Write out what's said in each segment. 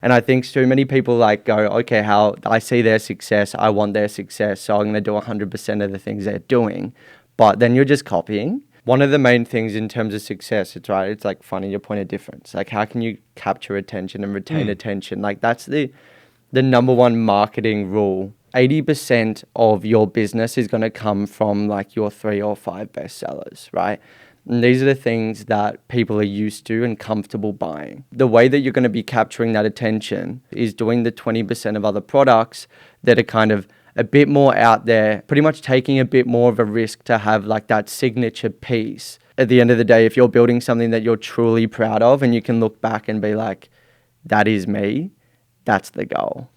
And I think too many people like go, okay, how I see their success, I want their success, so I'm going to do 100% of the things they're doing. But then you're just copying. One of the main things in terms of success, it's right, it's like finding your point of difference. Like how can you capture attention and retain attention? Like that's the number one marketing rule. 80% of your business is going to come from like your 3 or 5 best sellers, right? And these are the things that people are used to and comfortable buying. The way that you're going to be capturing that attention is doing the 20% of other products that are kind of a bit more out there, pretty much taking a bit more of a risk to have like that signature piece. At the end of the day, if you're building something that you're truly proud of and you can look back and be like, that is me, that's the goal.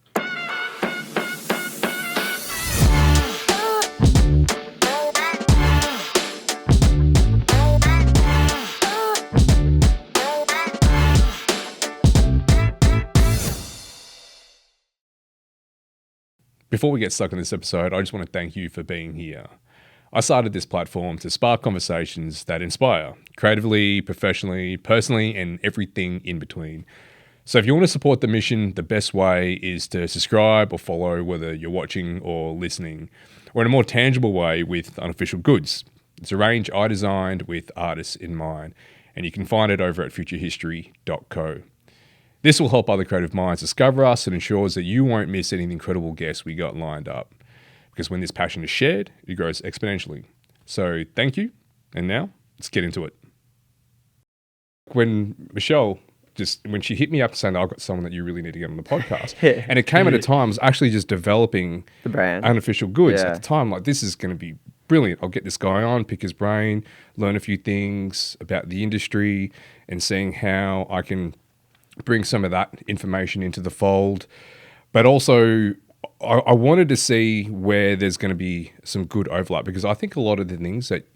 Before we get stuck in this episode, I just want to thank you for being here. I started this platform to spark conversations that inspire, creatively, professionally, personally, and everything in between. So if you want to support the mission, the best way is to subscribe or follow, whether you're watching or listening, or in a more tangible way with unofficial goods. It's a range I designed with artists in mind, and you can find it over at futurehistory.co. This will help other creative minds discover us and ensures that you won't miss any incredible guests we got lined up. Because when this passion is shared, it grows exponentially. So thank you. And now let's get into it. When Michelle, when she hit me up saying, I've got someone that you really need to get on the podcast. And it came at a time, I was actually just developing the brand, unofficial goods at the time. Like, this is going to be brilliant. I'll get this guy on, pick his brain, learn a few things about the industry and seeing how I can bring some of that information into the fold. But also, I wanted to see where there's going to be some good overlap, because I think a lot of the things that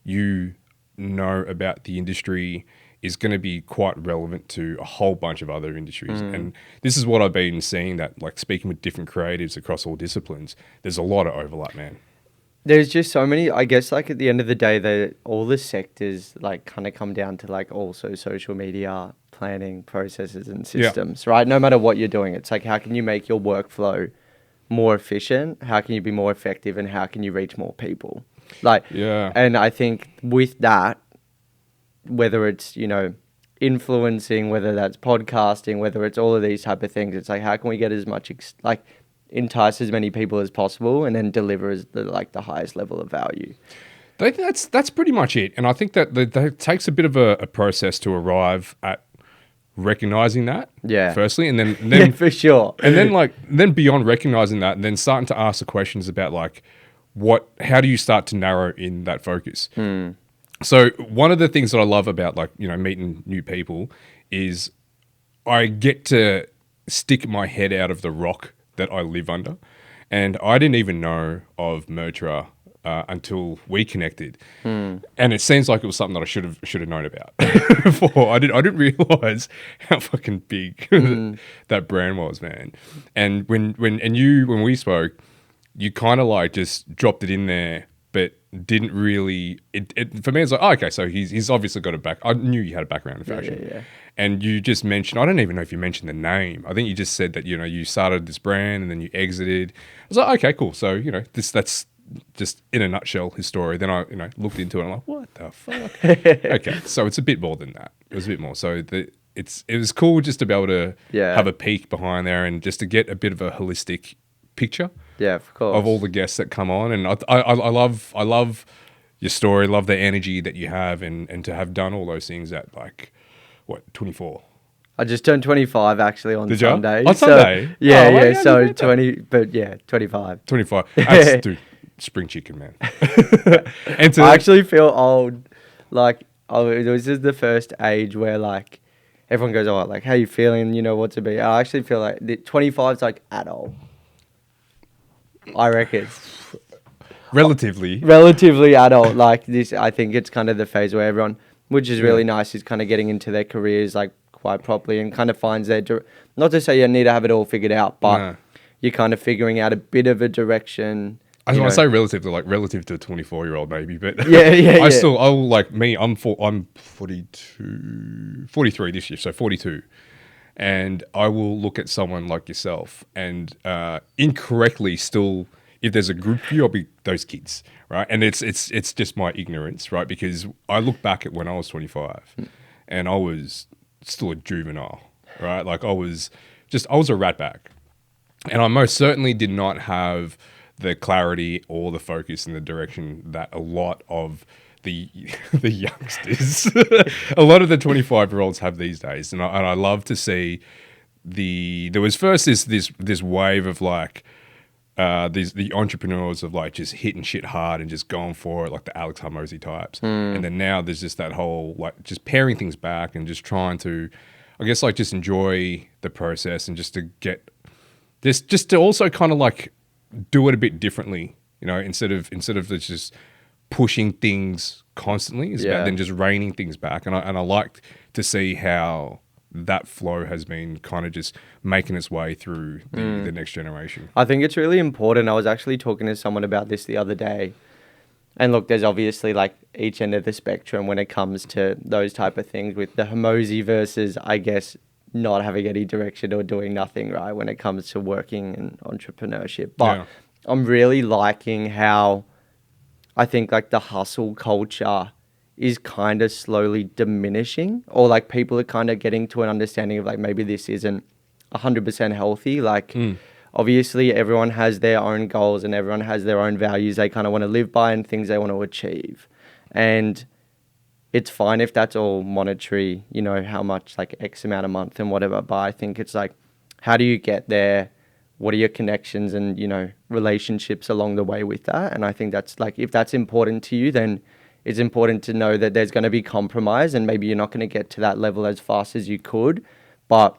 you know about the industry is going to be quite relevant to a whole bunch of other industries. And this is what I've been seeing, that like speaking with different creatives across all disciplines, there's a lot of overlap, man. There's just so many, I guess, like at the end of the day, all the sectors like kind of come down to like also social media planning processes and systems, right? No matter what you're doing, it's like, how can you make your workflow more efficient? How can you be more effective? And how can you reach more people? And I think with that, whether it's, you know, influencing, whether that's podcasting, whether it's all of these type of things, it's like, how can we get as much, entice as many people as possible and then deliver as the highest level of value. That's pretty much it. And I think that it takes a bit of a process to arrive at recognizing that. Yeah. Firstly, and then yeah, for sure. And then beyond recognizing that, and then starting to ask the questions about how do you start to narrow in that focus? So one of the things that I love about meeting new people is I get to stick my head out of the rock that I live under. And I didn't even know of Mertra until we connected. And it seems like it was something that I should have known about before. I didn't realize how fucking big that brand was, man. And when we spoke, you kind of just dropped it in there, but didn't really. It for me, it's like, oh, okay, so he's obviously got a back. I knew you had a background in fashion. Yeah. And you just mentioned, I don't even know if you mentioned the name. I think you just said that, you started this brand and then you exited. I was like, okay, cool. So, that's just in a nutshell his story. Then I, looked into it and I'm like, what the fuck? Okay. So it's a bit more than that. It was a bit more. So it was cool just to be able to have a peek behind there and just to get a bit of a holistic picture. Yeah, of course. Of all the guests that come on. And I love your story, love the energy that you have and to have done all those things at 24? I just turned 25 actually on Sunday. On Sunday? Yeah. So 20, but yeah, 25. 25. That's, dude, spring chicken, man. I actually feel old. This is the first age where everyone goes, oh, how you feeling? You know what to be. I actually feel like 25 is adult. I reckon. Relatively adult. This, I think it's kind of the phase where everyone, which is really nice, is kind of getting into their careers quite properly and kind of finds their, not to say you need to have it all figured out, but you're kind of figuring out a bit of a direction. I was going to say relatively, relative to a 24-year-old maybe, but I'm 42, 43 this year, so 42. And I will look at someone like yourself and incorrectly still, if there's a group view, I'll be those kids, right? And it's just my ignorance, right? Because I look back at when I was 25 and I was still a juvenile, right? Like I was a ratbag. And I most certainly did not have the clarity or the focus in the direction that a lot of the youngsters, a lot of the 25-year-olds have these days. And I love to see there was first this wave of like the entrepreneurs of like just hitting shit hard and just going for it, like the Alex Hormozy types. And then now there's just that whole like just paring things back and just trying to, I guess, like just enjoy the process and just to get this, just to also kind of like do it a bit differently, you know, instead of just pushing things constantly. It's about then just reining things back. And I like to see how that flow has been kind of just making its way through the next generation. I think it's really important. I was actually talking to someone about this the other day. And look, there's obviously like each end of the spectrum when it comes to those type of things with the Hormozy versus, I guess, not having any direction or doing nothing, right, when it comes to working and entrepreneurship. But I'm really liking how I think like the hustle culture is kind of slowly diminishing, or like people are kind of getting to an understanding of like maybe this isn't 100% healthy. Like obviously everyone has their own goals and everyone has their own values they kind of want to live by and things they want to achieve. And it's fine if that's all monetary, you know, how much like X amount a month and whatever. But I think it's like, how do you get there? What are your connections and, you know, relationships along the way with that? And I think that's like, if that's important to you, then it's important to know that there's going to be compromise and maybe you're not going to get to that level as fast as you could. But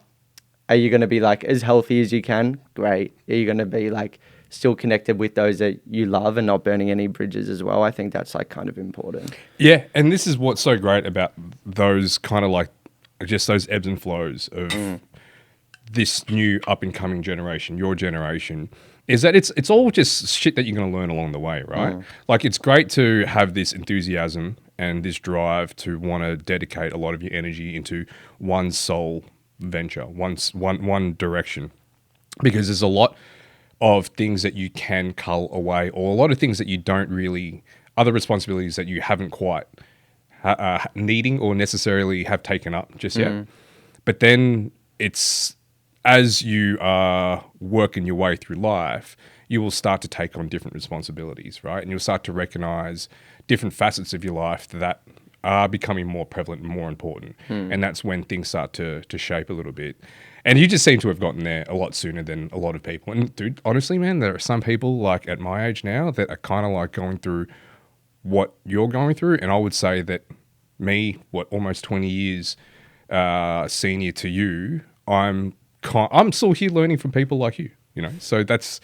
are you going to be like as healthy as you can? Great. Are you going to be like still connected with those that you love and not burning any bridges as well? I think that's like kind of important. Yeah. And this is what's so great about those kind of like just those ebbs and flows of this new up and coming generation, your generation, is that it's all just shit that you're going to learn along the way, right? Like it's great to have this enthusiasm and this drive to want to dedicate a lot of your energy into one sole venture, one direction, because there's a lot of things that you can cull away, or a lot of things that you don't really, other responsibilities that you haven't quite needing or necessarily have taken up just yet. But then it's, as you are working your way through life, you will start to take on different responsibilities, right? And you'll start to recognize different facets of your life that are becoming more prevalent and more important. And that's when things start to shape a little bit. And you just seem to have gotten there a lot sooner than a lot of people. And dude, honestly, man, there are some people like at my age now that are kind of like going through what you're going through. And I would say that me, almost 20 years senior to you, I'm still here learning from people like you, you know. So that's,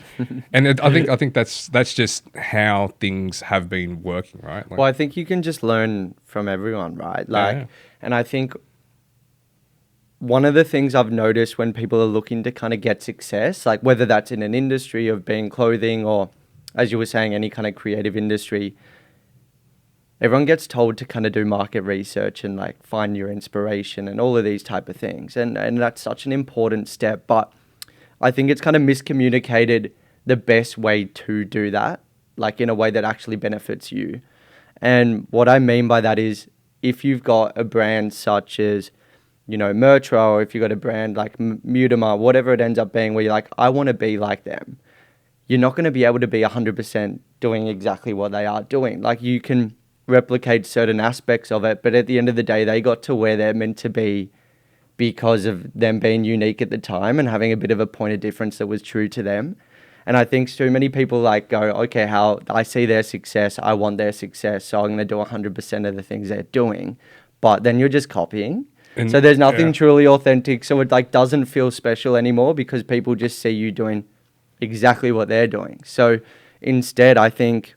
and I think that's just how things have been working, right? Like, well, I think you can just learn from everyone, right? Like, and I think one of the things I've noticed when people are looking to kind of get success, like whether that's in an industry of being clothing or, as you were saying, any kind of creative industry, everyone gets told to kind of do market research and like find your inspiration and all of these type of things. And that's such an important step. But I think it's kind of miscommunicated the best way to do that, like in a way that actually benefits you. And what I mean by that is if you've got a brand such as, you know, Mertra, or if you've got a brand like Mutimer, whatever it ends up being, where you're like, I want to be like them, you're not going to be able to be 100% doing exactly what they are doing. Like you can replicate certain aspects of it, but at the end of the day, they got to where they're meant to be because of them being unique at the time and having a bit of a point of difference that was true to them. And I think so many people like go, okay, how I see their success, I want their success, so I'm going to do 100% of the things they're doing. But then you're just copying. And so there's nothing truly authentic. So it like doesn't feel special anymore because people just see you doing exactly what they're doing. So instead, I think,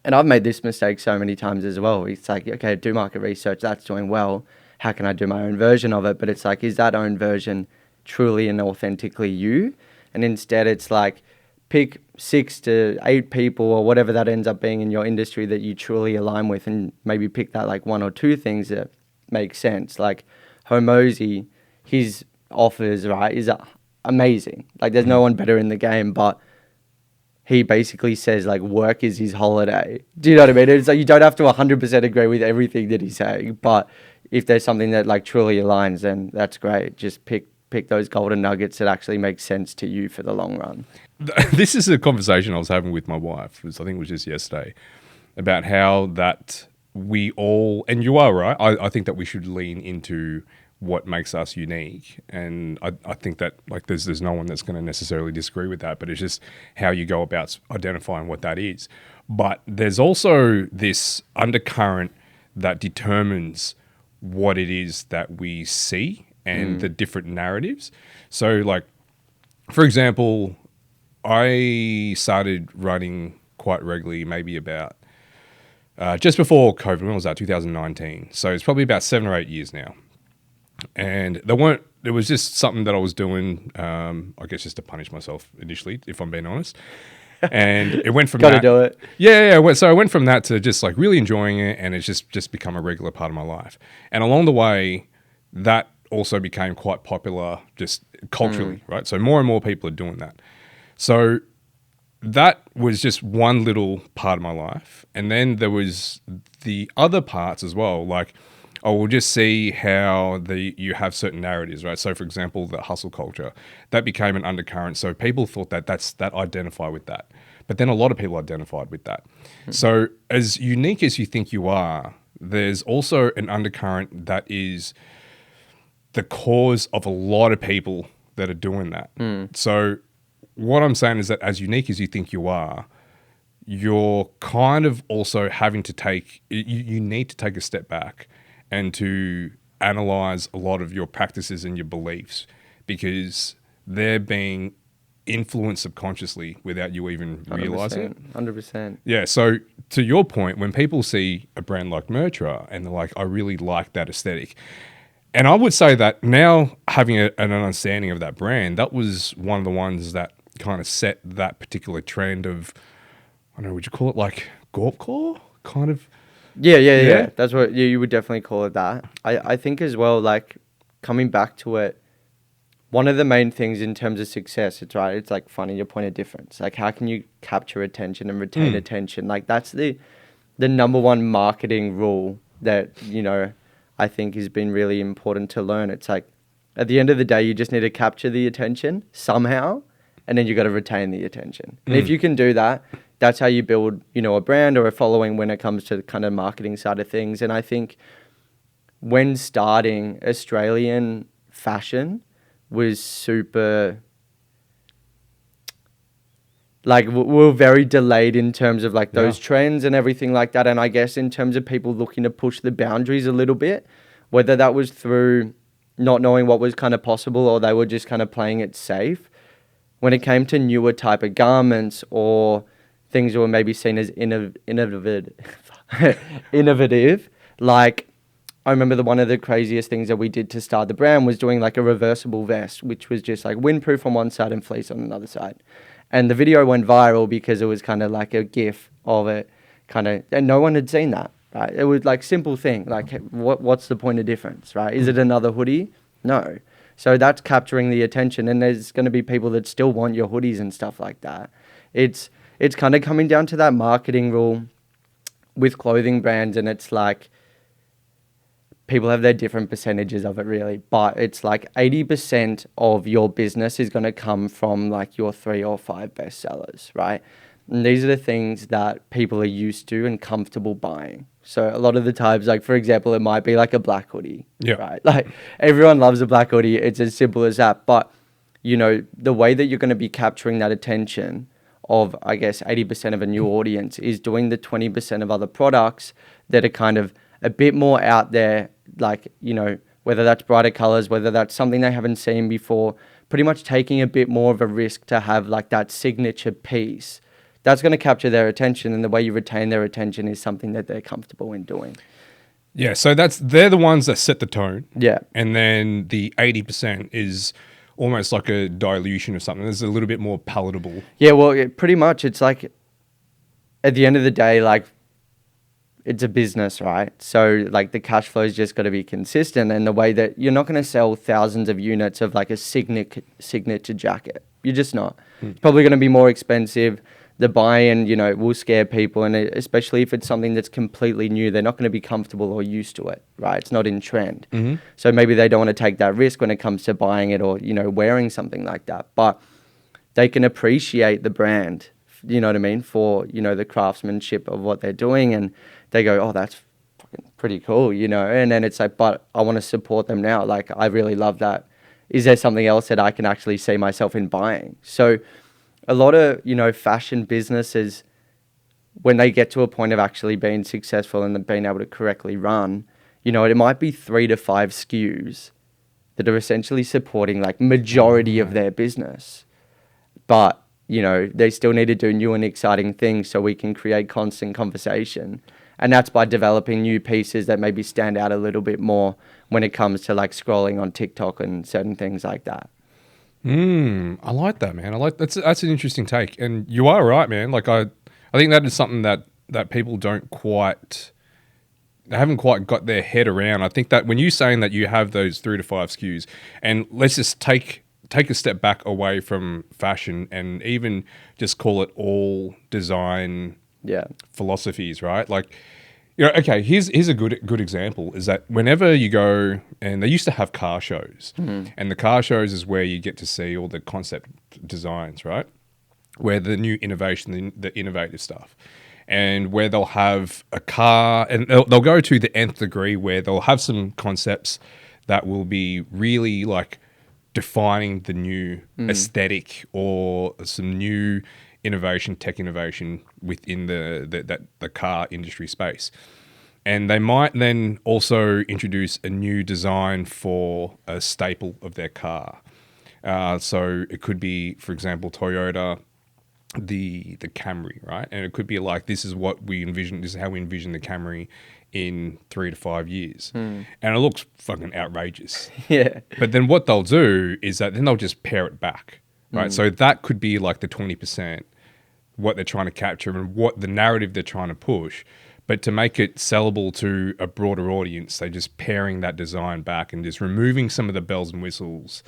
and I've made this mistake so many times as well. It's like, okay, do market research, that's doing well. How can I do my own version of it? But it's like, is that own version truly and authentically you? And instead it's like, pick 6 to 8 people or whatever that ends up being in your industry that you truly align with, and maybe pick that like 1 or 2 things that make sense. Like Hormozy, he's offers, right, is amazing. Like, there's no one better in the game, but he basically says, like, work is his holiday. Do you know what I mean? It's like, you don't have to 100% agree with everything that he's saying, but if there's something that, like, truly aligns, then that's great. Just pick those golden nuggets that actually make sense to you for the long run. This is a conversation I was having with my wife, I think it was just yesterday, about how that we all, and you are right, I think that we should lean into what makes us unique. And I think that, like, there's no one that's going to necessarily disagree with that, but it's just how you go about identifying what that is. But there's also this undercurrent that determines what it is that we see and the different narratives. So, like, for example, I started running quite regularly, maybe about just before COVID. When was that? 2019. So it's probably about 7 or 8 years now. And it was just something that I was doing, I guess, just to punish myself initially, if I'm being honest. And it went from Gotta do it. Yeah. So I went from that to just, like, really enjoying it, and it's just become a regular part of my life. And along the way, that also became quite popular just culturally, right? So more and more people are doing that. So that was just one little part of my life. And then there was the other parts as well, like, I will just see how you have certain narratives, right? So, for example, the hustle culture, that became an undercurrent. So people thought that identify with that. But then a lot of people identified with that. So as unique as you think you are, there's also an undercurrent that is the cause of a lot of people that are doing that. So what I'm saying is that as unique as you think you are, you're kind of also having to you need to take a step back and to analyze a lot of your practices and your beliefs, because they're being influenced subconsciously without you even realizing it. 100%. Yeah. So to your point, when people see a brand like Mertra and they're like, I really like that aesthetic. And I would say that now, having an understanding of that brand, that was one of the ones that kind of set that particular trend of, I don't know, would you call it like Gorpcore? Kind of. Yeah. That's what you would definitely call it that. I think as well, like, coming back to it, one of the main things in terms of success, it's right, it's like finding your point of difference. Like, how can you capture attention and retain attention? Like, that's the number one marketing rule that, you know, I think has been really important to learn. It's like, at the end of the day, you just need to capture the attention somehow, and then you got to retain the attention. And if you can do that, that's how you build, you know, a brand or a following when it comes to the kind of marketing side of things. And I think when starting, Australian fashion was super, like, we're very delayed in terms of, like, those trends and everything like that. And I guess in terms of people looking to push the boundaries a little bit, whether that was through not knowing what was kind of possible or they were just kind of playing it safe, when it came to newer type of garments or things that were maybe seen as innovative, like, I remember one of the craziest things that we did to start the brand was doing, like, a reversible vest, which was just, like, windproof on one side and fleece on another side. And the video went viral because it was kind of like a gif of it, kind of, and no one had seen that, right? It was like simple thing, like, what's the point of difference, right? Is it another hoodie? No. So that's capturing the attention, and there's going to be people that still want your hoodies and stuff like that. It's kind of coming down to that marketing rule with clothing brands, and it's like, people have their different percentages of it, really, but it's like 80% of your business is going to come from, like, your 3 or 5 best sellers, right? And these are the things that people are used to and comfortable buying. So a lot of the times, like, for example, it might be like a black hoodie, right? Like, everyone loves a black hoodie. It's as simple as that. But, you know, the way that you're going to be capturing that attention of, I guess, 80% of a new audience is doing the 20% of other products that are kind of a bit more out there, like, you know, whether that's brighter colors, whether that's something they haven't seen before, pretty much taking a bit more of a risk to have, like, that signature piece. That's going to capture their attention, and the way you retain their attention is something that they're comfortable in doing. Yeah, so they're the ones that set the tone. Yeah. And then the 80% is almost like a dilution of something. It's a little bit more palatable. Yeah, well, pretty much it's like, at the end of the day, like, it's a business, right? So like the cash flow is just got to be consistent, and the way that you're not going to sell thousands of units of like a signature jacket. You're just not. It's probably going to be more expensive. The buy-in, will scare people, and especially if it's something that's completely new, they're not going to be comfortable or used to it, right? It's not in trend. So maybe they don't want to take that risk when it comes to buying it or, wearing something like that. But they can appreciate the brand, you know what I mean, for, the craftsmanship of what they're doing, and they go, oh, that's fucking pretty cool, and then it's like, but I want to support them now. Like, I really love that. Is there something else that I can actually see myself in buying? So a lot of, fashion businesses, when they get to a point of actually being successful and being able to correctly run, it might be 3 to 5 SKUs that are essentially supporting like majority of their business. But, they still need to do new and exciting things so we can create constant conversation. And that's by developing new pieces that maybe stand out a little bit more when it comes to like scrolling on TikTok and certain things like that. I like that, man. That's an interesting take, and you are right, man. Like I think that is something that people they haven't quite got their head around. I think that when you're saying that you have those 3 to 5 SKUs, and let's just take a step back away from fashion and even just call it all design philosophies, right? Like, okay, here's a good example is that whenever you go, and they used to have car shows, and the car shows is where you get to see all the concept designs, right? Where the new innovation, the innovative stuff, and where they'll have a car, and they'll go to the nth degree where they'll have some concepts that will be really like defining the new aesthetic or some new tech innovation within the car industry space. And they might then also introduce a new design for a staple of their car. So it could be, for example, Toyota, the Camry, right? And it could be like, this is what we envision, this is how we envision the Camry in 3 to 5 years. And it looks fucking outrageous. Yeah. But then what they'll do is that then they'll just pare it back, right? So that could be like the 20%, what they're trying to capture and what the narrative they're trying to push. But to make it sellable to a broader audience, they're just paring that design back and just removing some of the bells and whistles.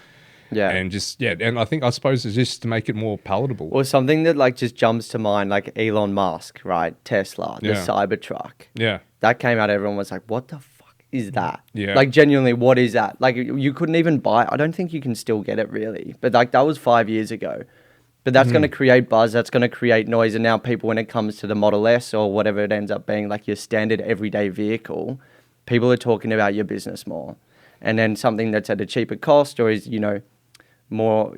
Yeah. And and I suppose it's just to make it more palatable. Or something that like just jumps to mind, like Elon Musk, right? Tesla, the Cybertruck. Yeah. That came out, everyone was like, what the fuck is that? Yeah. Like, genuinely, what is that? Like, you couldn't even buy it. I don't think you can still get it, really. But, like, that was 5 years ago. But that's going to create buzz. That's going to create noise. And now people, when it comes to the Model S or whatever it ends up being, like your standard everyday vehicle, people are talking about your business more. And then something that's at a cheaper cost or is, more,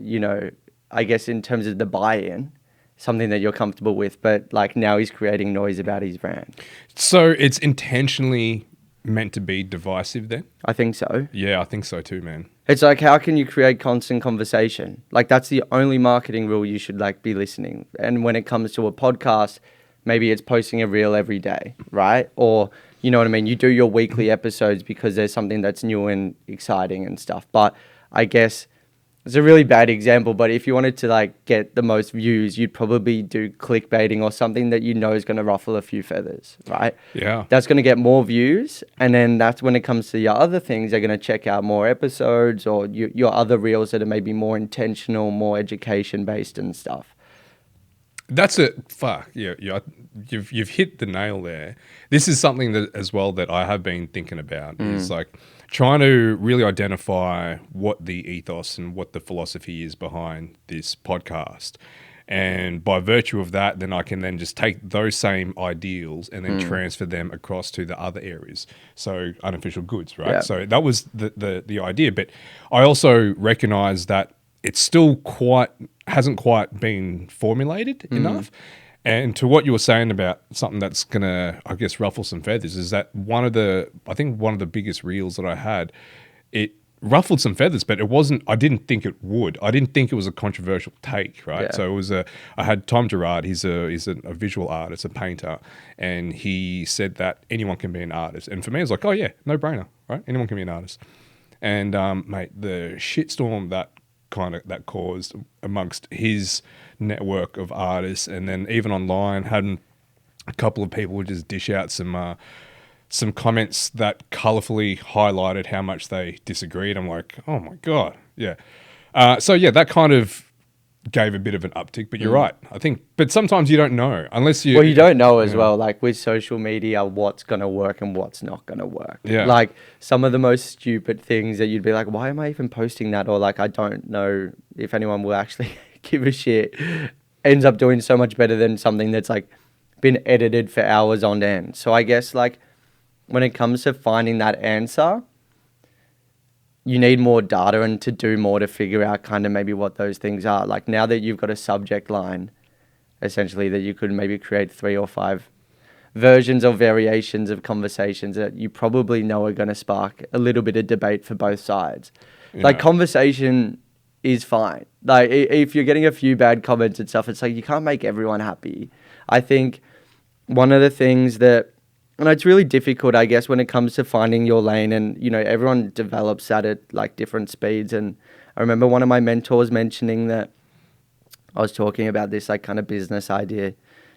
I guess in terms of the buy-in, something that you're comfortable with, but like now he's creating noise about his brand. So it's intentionally meant to be divisive then? I think so. Yeah, I think so too, man. It's like, how can you create constant conversation? Like, that's the only marketing rule you should like be listening. And when it comes to a podcast, maybe it's posting a reel every day, right? Or, you know what I mean? You do your weekly episodes because there's something that's new and exciting and stuff. But I guess it's a really bad example, but if you wanted to like get the most views, you'd probably do clickbaiting or something that is going to ruffle a few feathers, right? Yeah. That's going to get more views. And then that's when it comes to your other things, they're going to check out more episodes or your other reels that are maybe more intentional, more education based and stuff. That's it. Fuck. Yeah. You've hit the nail there. This is something that as well that I have been thinking about is like trying to really identify what the ethos and what the philosophy is behind this podcast. And by virtue of that, then I can then just take those same ideals and then transfer them across to the other areas. So unofficial goods, right? Yeah. So that was the idea. But I also recognize that it's still hasn't quite been formulated enough. And to what you were saying about something that's going to, I guess, ruffle some feathers is that one of the biggest reels that I had, it ruffled some feathers, but I didn't think it would. I didn't think it was a controversial take, right? Yeah. So I had Tom Gerard, he's a visual artist, a painter, and he said that anyone can be an artist. And for me, it's like, oh yeah, no brainer, right? Anyone can be an artist. And mate, the shitstorm that caused amongst his network of artists, and then even online, a couple of people would just dish out some comments that colorfully highlighted how much they disagreed. I'm like, oh my God. Yeah. So yeah, that kind of gave a bit of an uptick, but you're right. I think, but sometimes you don't know unless you. Well, you don't know as well, like with social media, what's going to work and what's not going to work. Yeah. Like some of the most stupid things that you'd be like, why am I even posting that? Or like, I don't know if anyone will actually give a shit, ends up doing so much better than something that's like been edited for hours on end. So I guess like when it comes to finding that answer, you need more data and to do more to figure out kind of maybe what those things are. Like now that you've got a subject line, essentially, that you could maybe create 3 or 5 versions or variations of conversations that you probably know are going to spark a little bit of debate for both sides. Yeah. Like conversation is fine. Like if you're getting a few bad comments and stuff, it's like you can't make everyone happy. I think one of the things that, and it's really difficult, I guess, when it comes to finding your lane, and you know, everyone develops that at like different speeds. And I remember one of my mentors mentioning that I was talking about this like kind of business idea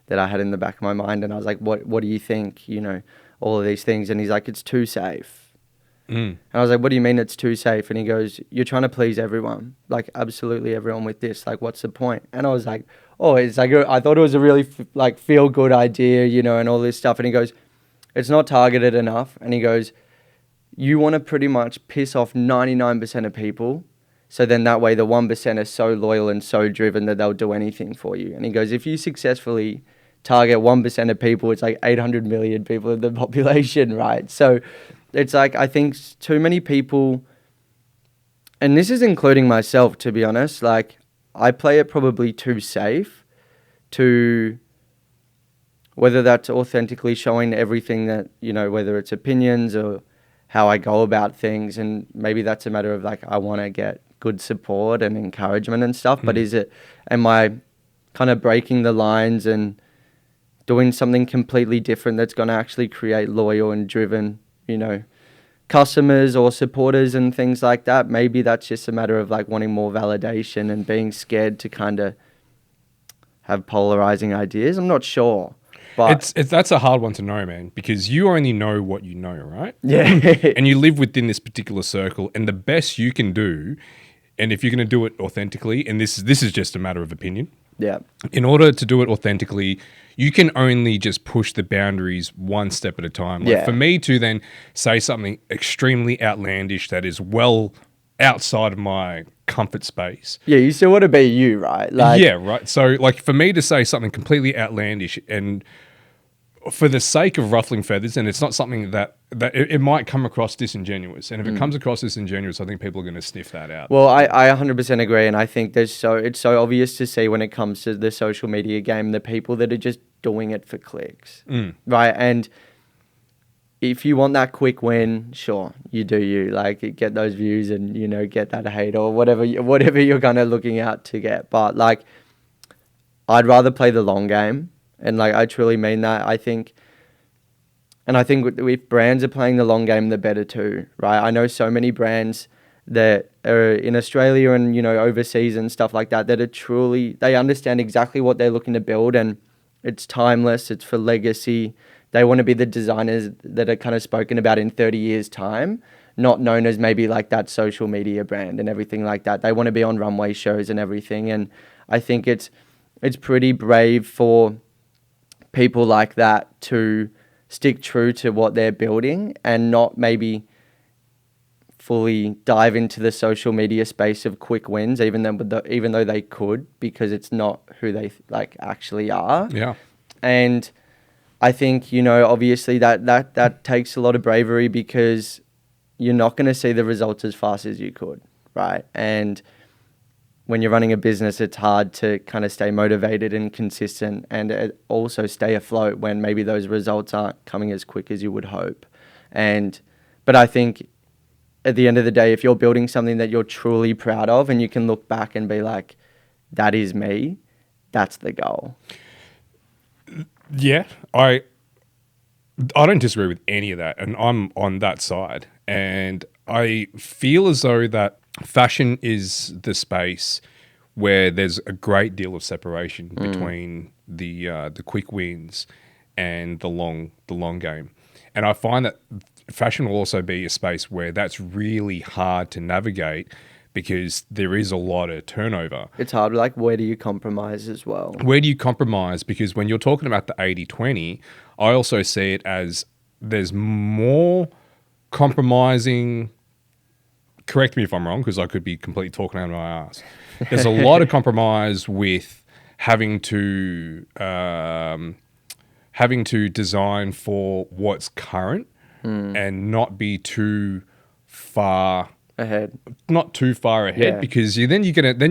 that I had in the back of my mind, and I was like, what do you think? You know, all of these things. And he's like, it's too safe. And I was like, what do you mean it's too safe? And he goes, you're trying to please everyone, like absolutely everyone with this. Like, what's the point? And I was like, oh, it's like, I thought it was a really like feel good idea, you know, and all this stuff. And he goes, it's not targeted enough. And he goes, you want to pretty much piss off 99% of people. So then that way the 1% are so loyal and so driven that they'll do anything for you. And he goes, if you successfully target 1% of people, it's like 800 million people in the population, right? So it's like, I think too many people, and this is including myself, to be honest, like I play it probably too safe to, whether that's authentically showing everything that, you know, whether it's opinions or how I go about things. And maybe that's a matter of like, I want to get good support and encouragement and stuff. But am I kind of breaking the lines and doing something completely different that's going to actually create loyal and driven, you know, customers or supporters and things like that? Maybe that's just a matter of like wanting more validation and being scared to kind of have polarizing ideas. I'm not sure. But it's that's a hard one to know, man, because you only know what you know, right? Yeah. And you live within this particular circle, and the best you can do, and if you're going to do it authentically, and this is just a matter of opinion. Yeah. In order to do it authentically, you can only just push the boundaries one step at a time. Like for me to then say something extremely outlandish that is well outside of my comfort space. Yeah, you still want to be you, right? Like, yeah, right. So like for me to say something completely outlandish and for the sake of ruffling feathers, and it's not something that it might come across disingenuous. And if it comes across disingenuous, I think people are going to sniff that out. Well, I 100% agree. And I think it's so obvious to see when it comes to the social media game, the people that are just doing it for clicks, right? And if you want that quick win, sure, you do you. Like, get those views and, you know, get that hate or whatever you're kind of looking out to get. But, like, I'd rather play the long game. And, like, I truly mean that. I think if brands are playing the long game, the better too, right? I know so many brands that are in Australia and, you know, overseas and stuff like that are truly, they understand exactly what they're looking to build, and it's timeless, it's for legacy. They want to be the designers that are kind of spoken about in 30 years' time, not known as maybe like that social media brand and everything like that. They want to be on runway shows and everything. And I think it's pretty brave for people like that to stick true to what they're building and not maybe fully dive into the social media space of quick wins, even though they could, because it's not who they like actually are. Yeah. And I think, you know, obviously that takes a lot of bravery, because you're not going to see the results as fast as you could, right? And when you're running a business, it's hard to kind of stay motivated and consistent, and also stay afloat when maybe those results aren't coming as quick as you would hope. But I think at the end of the day, if you're building something that you're truly proud of and you can look back and be like, that is me, that's the goal. Yeah, I don't disagree with any of that, and I'm on that side. And I feel as though that fashion is the space where there's a great deal of separation between the quick wins and the long game. And I find that fashion will also be a space where that's really hard to navigate because there is a lot of turnover. It's hard. Like, where do you compromise as well? Where do you compromise? Because when you're talking about the 80-20, I also see it as there's more compromising. Correct me if I'm wrong, because I could be completely talking out of my ass. There's a lot of compromise with having to design for what's current and not be too far ahead. Not too far ahead, because you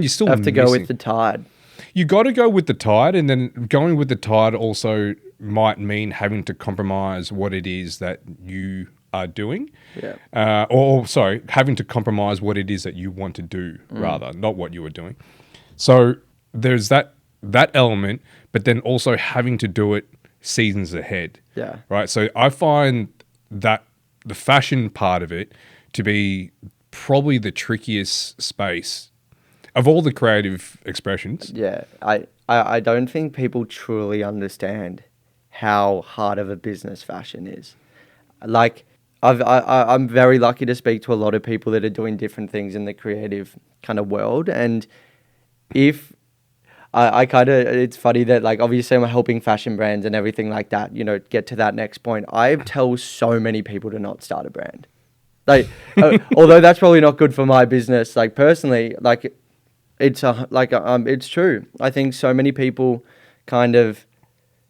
still have to go with the tide. You got to go with the tide, and then going with the tide also might mean having to compromise what it is that you are doing. Yeah. Having to compromise what it is that you want to do, rather, not what you are doing. So there's that element, but then also having to do it seasons ahead. Yeah. Right. So I find that the fashion part of it to be probably the trickiest space of all the creative expressions. Yeah. I don't think people truly understand how hard of a business fashion is. Like, I'm very lucky to speak to a lot of people that are doing different things in the creative kind of world. And if it's funny that, like, obviously I'm helping fashion brands and everything like that, get to that next point. I tell so many people to not start a brand. Like, although that's probably not good for my business, like, personally, like, it's true. I think so many people kind of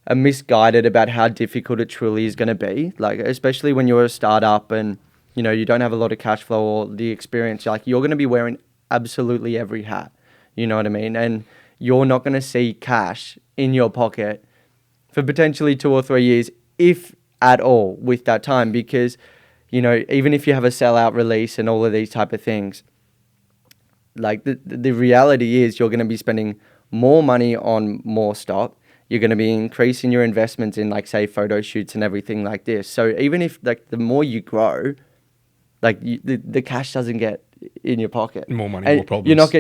are misguided about how difficult it truly is going to be. Like, especially when you're a startup and, you don't have a lot of cash flow or the experience, like, you're going to be wearing absolutely every hat. You know what I mean? And you're not going to see cash in your pocket for potentially 2 or 3 years, if at all, with that time, because, even if you have a sellout release and all of these type of things, like, the reality is you're going to be spending more money on more stock. You're going to be increasing your investments in, like, say, photo shoots and everything like this. So even if, like, the more you grow, like, the cash doesn't get in your pocket. More money, and more problems. You're not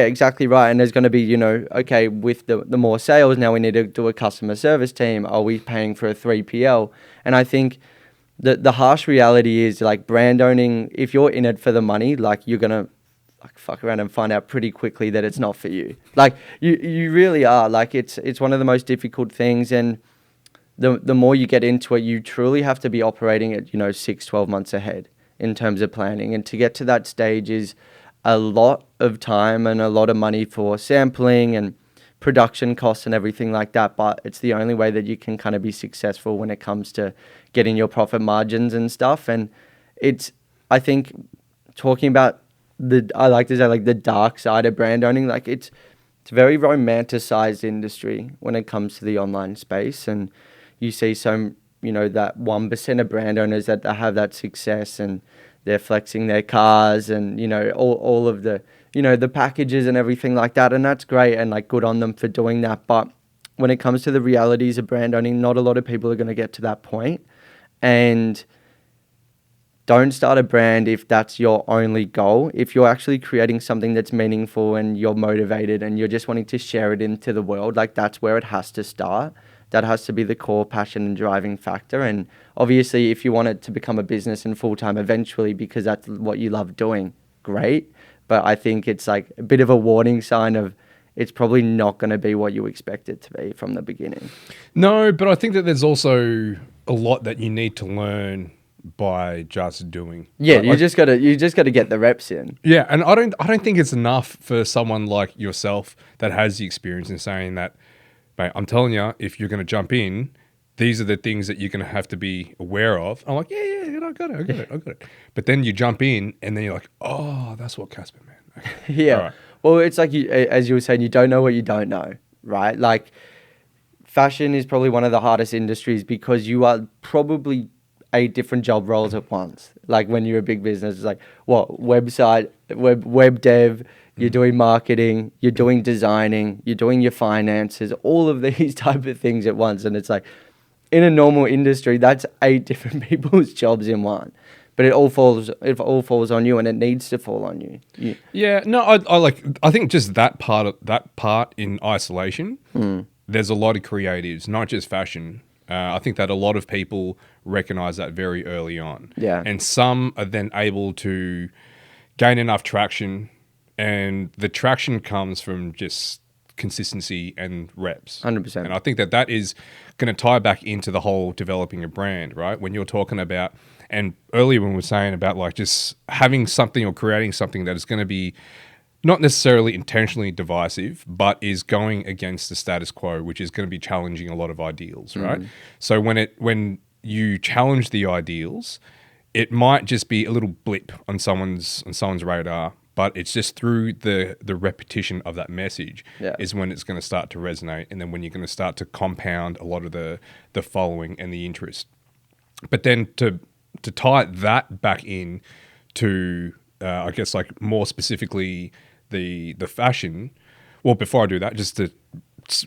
exactly right. And there's going to be, okay, with the more sales, now we need to do a customer service team. Are we paying for a 3PL? And I think the harsh reality is, like, brand owning, if you're in it for the money, like, you're going to, like, fuck around and find out pretty quickly that it's not for you. Like, you really are. Like, it's one of the most difficult things. And the more you get into it, you truly have to be operating at, 6-12 months ahead in terms of planning. And to get to that stage is a lot of time and a lot of money for sampling and production costs and everything like that. But it's the only way that you can kind of be successful when it comes to getting your profit margins and stuff. And I think, talking about I like to say, like, the dark side of brand owning, like, it's a very romanticized industry when it comes to the online space. And you see some, that 1% of brand owners that have that success, and they're flexing their cars and, all of the, the packages and everything like that. And that's great, and, like, good on them for doing that. But when it comes to the realities of brand owning, not a lot of people are going to get to that point. And don't start a brand if that's your only goal. If you're actually creating something that's meaningful and you're motivated and you're just wanting to share it into the world, like, that's where it has to start. That has to be the core passion and driving factor. And obviously, if you want it to become a business and full-time eventually, because that's what you love doing, great. But I think it's, like, a bit of a warning sign of it's probably not going to be what you expect it to be from the beginning. No, but I think that there's also a lot that you need to learn by just doing. Yeah, you just gotta get the reps in. Yeah, and I don't think it's enough for someone like yourself that has the experience in saying that, mate, I'm telling you, if you're going to jump in, these are the things that you're going to have to be aware of. I'm like, yeah, I got it. But then you jump in, and then you're like, oh, that's what Caspar meant. Okay. Yeah. Right. Well, it's like, as you were saying, you don't know what you don't know, right? Like, fashion is probably one of the hardest industries because you are probably 8 different job roles at once. Like, when you're a big business, it's like, what, website, web dev, you're doing marketing, you're doing designing, you're doing your finances, all of these type of things at once. And it's like, in a normal industry, that's 8 different people's jobs in one. But it all falls on you, and it needs to fall on you. Yeah, no, I think just that part in isolation. There's a lot of creatives, not just fashion, I think that a lot of people recognize that very early on. Yeah. And some are then able to gain enough traction, and the traction comes from just consistency and reps. 100%. And I think that that is going to tie back into the whole developing a brand, right? When you're talking about, and earlier when we were saying about like just having something or creating something that is going to be not necessarily intentionally divisive, but is going against the status quo, which is going to be challenging a lot of ideals, right? So when you challenge the ideals, it might just be a little blip on someone's radar, but it's just through the repetition of that message is when it's going to start to resonate, and then when you're going to start to compound a lot of the following and the interest. But then to tie that back in to I guess like more specifically the fashion. Well, before I do that, just to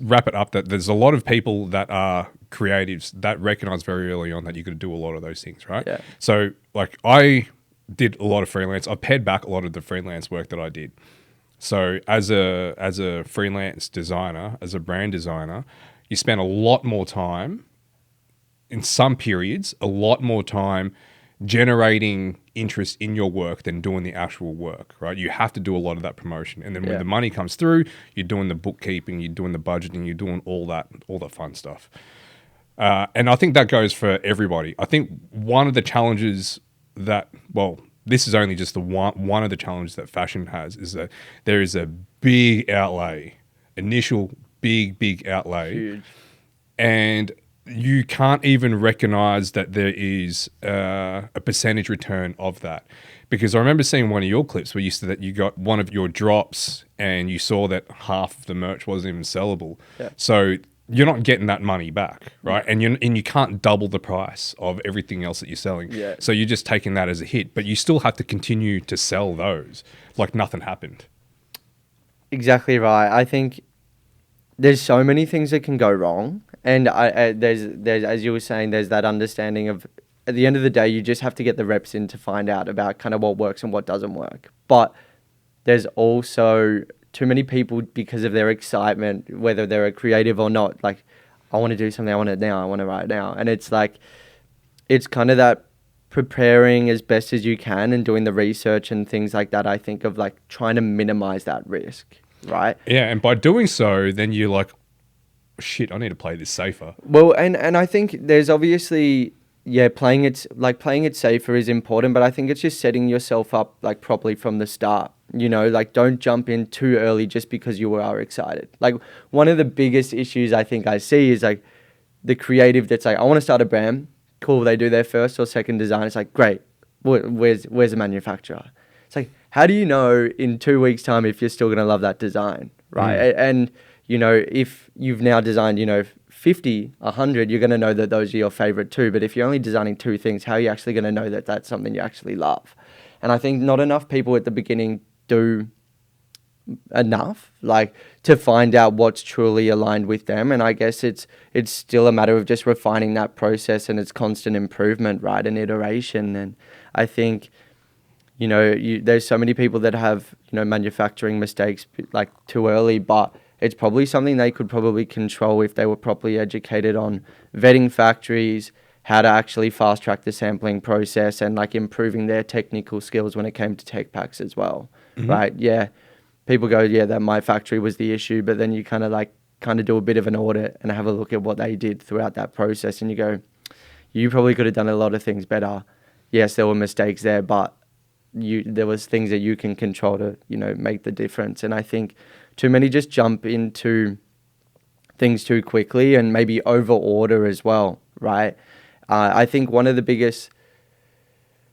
wrap it up, that there's a lot of people that are creatives that recognize very early on that you got to do a lot of those things, right? Yeah. So like I did a lot of freelance. I pared back a lot of the freelance work that I did. So as a freelance designer, as a brand designer, you spend a lot more time in some periods, a lot more time generating interest in your work than doing the actual work, right? You have to do a lot of that promotion. And then when the money comes through, you're doing the bookkeeping, you're doing the budgeting, you're doing all that fun stuff. And I think that goes for everybody. I think one of the challenges that, well, this is only just the one of the challenges that fashion has is that there is a big outlay, initial big outlay. Huge. And you can't even recognize that there is a percentage return of that. Because I remember seeing one of your clips where you said that you got one of your drops and you saw that half of the merch wasn't even sellable. Yeah. So you're not getting that money back, right? And you can't double the price of everything else that you're selling. Yeah. So you're just taking that as a hit, but you still have to continue to sell those like nothing happened. Exactly right. I think there's so many things that can go wrong. And there's as you were saying, there's that understanding of at the end of the day, you just have to get the reps in to find out about kind of what works and what doesn't work. But there's also too many people, because of their excitement, whether they're a creative or not, like, I want to do something, I want it now, I want to write it now. And it's like, it's kind of that preparing as best as you can and doing the research and things like that. I think of like trying to minimize that risk, right? Yeah, and by doing so, then you're like, shit, I need to play this safer. Well, and I think there's obviously, playing it safer is important, but I think it's just setting yourself up like properly from the start. You know, like don't jump in too early just because you are excited. Like one of the biggest issues I think I see is like the creative that's like, I want to start a brand. Cool, they do their first or second design. It's like, great, where's the manufacturer? It's like, how do you know in 2 weeks' time if you're still going to love that design, right? And you know, if you've now designed, 50, 100, you're going to know that those are your favorite too. But if you're only designing 2 things, how are you actually going to know that that's something you actually love? And I think not enough people at the beginning do enough, like, to find out what's truly aligned with them. And I guess it's still a matter of just refining that process, and it's constant improvement, right, and iteration. And I think, there's so many people that have, manufacturing mistakes like too early, but it's probably something they could probably control if they were properly educated on vetting factories, how to actually fast track the sampling process, and like improving their technical skills when it came to tech packs as well, right? Yeah, people go, that my factory was the issue, but then you kind of do a bit of an audit and have a look at what they did throughout that process, and you go, you probably could have done a lot of things better. Yes, there were mistakes there, but there was things that you can control to make the difference. And I think too many just jump into things too quickly and maybe over order as well, right? I think one of the biggest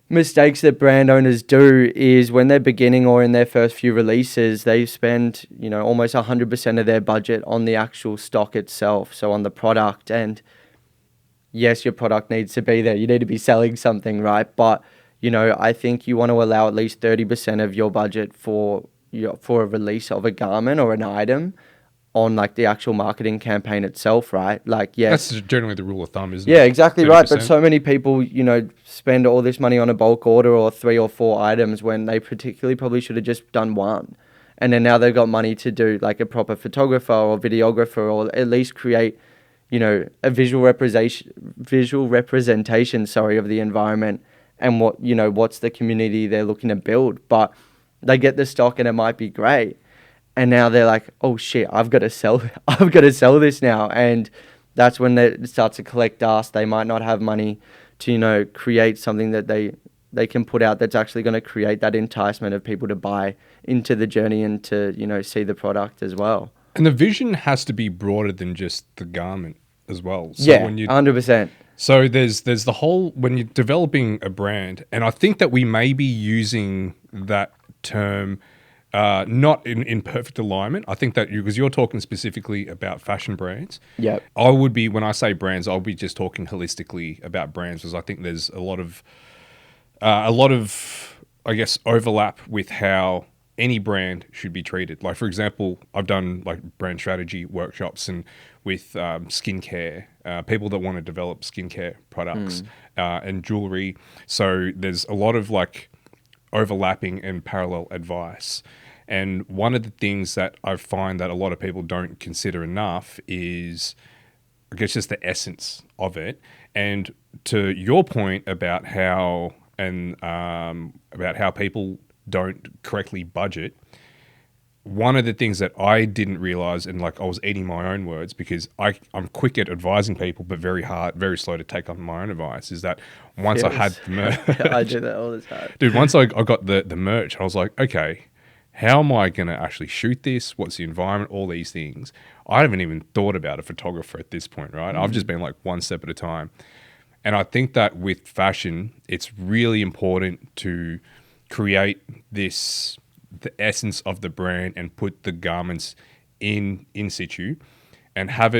mistakes that brand owners do is when they're beginning or in their first few releases, they spend, almost 100% of their budget on the actual stock itself, so on the product. And yes, your product needs to be there. You need to be selling something, right? But, I think you want to allow at least 30% of your budget for a release of a garment or an item on like the actual marketing campaign itself, right? Like, yes. That's generally the rule of thumb, isn't it? Yeah, exactly 30%. right. But so many people, spend all this money on a bulk order or 3 or 4 items when they particularly probably should have just done one. And then now they've got money to do like a proper photographer or videographer, or at least create, a visual representation, sorry, of the environment and what's the community they're looking to build. But they get the stock and it might be great. And now they're like, oh shit, I've got to sell this now. And that's when they start to collect dust. They might not have money to, create something that they can put out that's actually going to create that enticement of people to buy into the journey and to, see the product as well. And the vision has to be broader than just the garment as well. So Yeah, 100%. So there's the whole, when you're developing a brand, and I think that we may be using that term not in perfect alignment. I think that because you're talking specifically about fashion brands. Yeah. I would be, when I say brands, I'll be just talking holistically about brands, because I think there's a lot of, I guess, overlap with how any brand should be treated. Like, for example, I've done like brand strategy workshops and with skincare, people that want to develop skincare products and jewelry. So there's a lot of like overlapping and parallel advice. And one of the things that I find that a lot of people don't consider enough is, I guess, just the essence of it. And to your point about how people don't correctly budget, one of the things that I didn't realize, and like I was eating my own words because I'm quick at advising people, but very slow to take on my own advice, is that once I had the merch, I do that all the time. Dude, once I got the merch, I was like, okay, how am I going to actually shoot this? What's the environment? All these things. I haven't even thought about a photographer at this point, right? I've just been like one step at a time. And I think that with fashion, it's really important to create the essence of the brand and put the garments in situ and have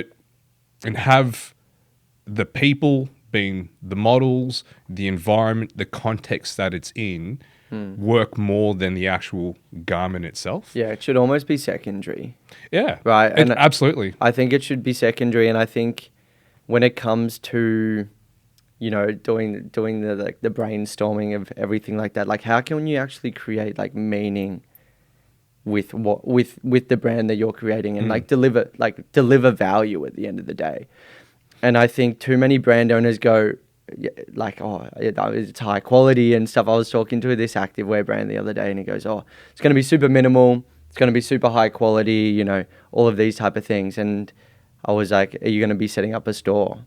the people being the models, the environment, the context that it's in work more than the actual garment itself. Yeah, it should almost be secondary. Yeah. Right. And absolutely. I think it should be secondary. And I think when it comes to, doing the the brainstorming of everything like that, like how can you actually create like meaning with the brand that you're creating and like deliver value at the end of the day. And I think too many brand owners go like, oh, it's high quality and stuff. I was talking to this activewear brand the other day and he goes, oh, it's going to be super minimal. It's going to be super high quality, all of these type of things. And I was like, are you going to be setting up a store?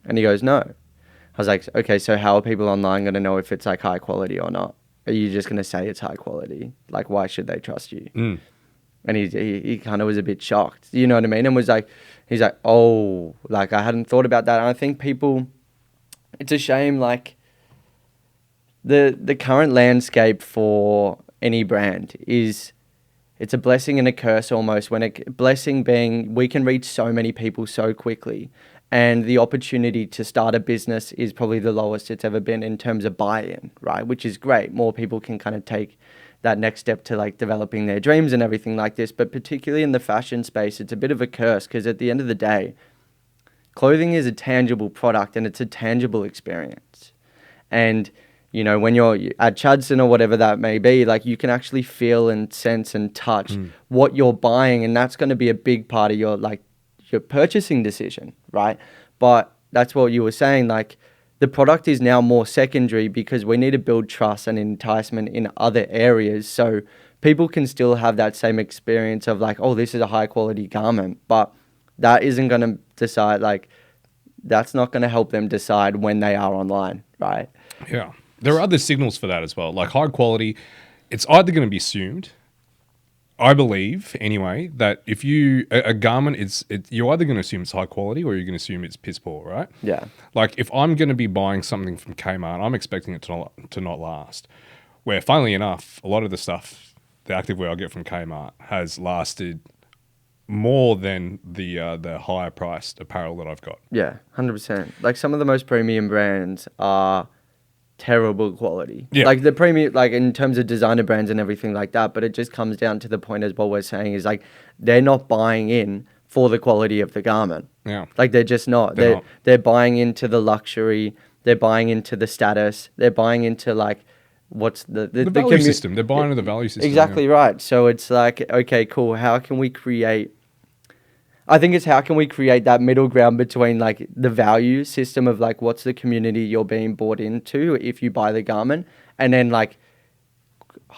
And he goes, no. I was like, okay, so how are people online going to know if it's like high quality or not? Are you just going to say it's high quality? Like, why should they trust you? And he kind of was a bit shocked, you know what I mean? And was like, he's like, oh, like I hadn't thought about that. And I think people, it's a shame, like the current landscape for any brand is, it's a blessing and a curse almost. Blessing being we can reach so many people so quickly, and the opportunity to start a business is probably the lowest it's ever been in terms of buy-in, right? Which is great. More people can kind of take that next step to like developing their dreams and everything like this. But particularly in the fashion space, it's a bit of a curse because at the end of the day, clothing is a tangible product and it's a tangible experience. And when you're at Chadson or whatever that may be, like you can actually feel and sense and touch what you're buying. And that's going to be a big part of your purchasing decision, right? But that's what you were saying, like the product is now more secondary because we need to build trust and enticement in other areas. So people can still have that same experience of like, oh, this is a high quality garment, but that isn't going to decide, like that's not going to help them decide when they are online, right? Yeah. There are other signals for that as well. Like high quality, it's either going to be assumed, I believe anyway, that if a garment, you're either going to assume it's high quality or you're going to assume it's piss poor, right? Yeah. Like if I'm going to be buying something from Kmart, I'm expecting it to not last. Where funnily enough, a lot of the stuff, the activewear I get from Kmart has lasted more than the higher priced apparel that I've got. Yeah, 100%. Like some of the most premium brands are terrible quality. Yeah. Like the premium, like in terms of designer brands and everything like that, but it just comes down to the point as what we're saying is like they're not buying in for the quality of the garment. Yeah. Like they're just not. They're buying into the luxury, they're buying into the status, they're buying into like what's the value system. They're buying into the value system. Exactly right. So it's like, okay, cool. How can we create I think it's how can we create that middle ground between like the value system of like what's the community you're being bought into if you buy the garment, and then like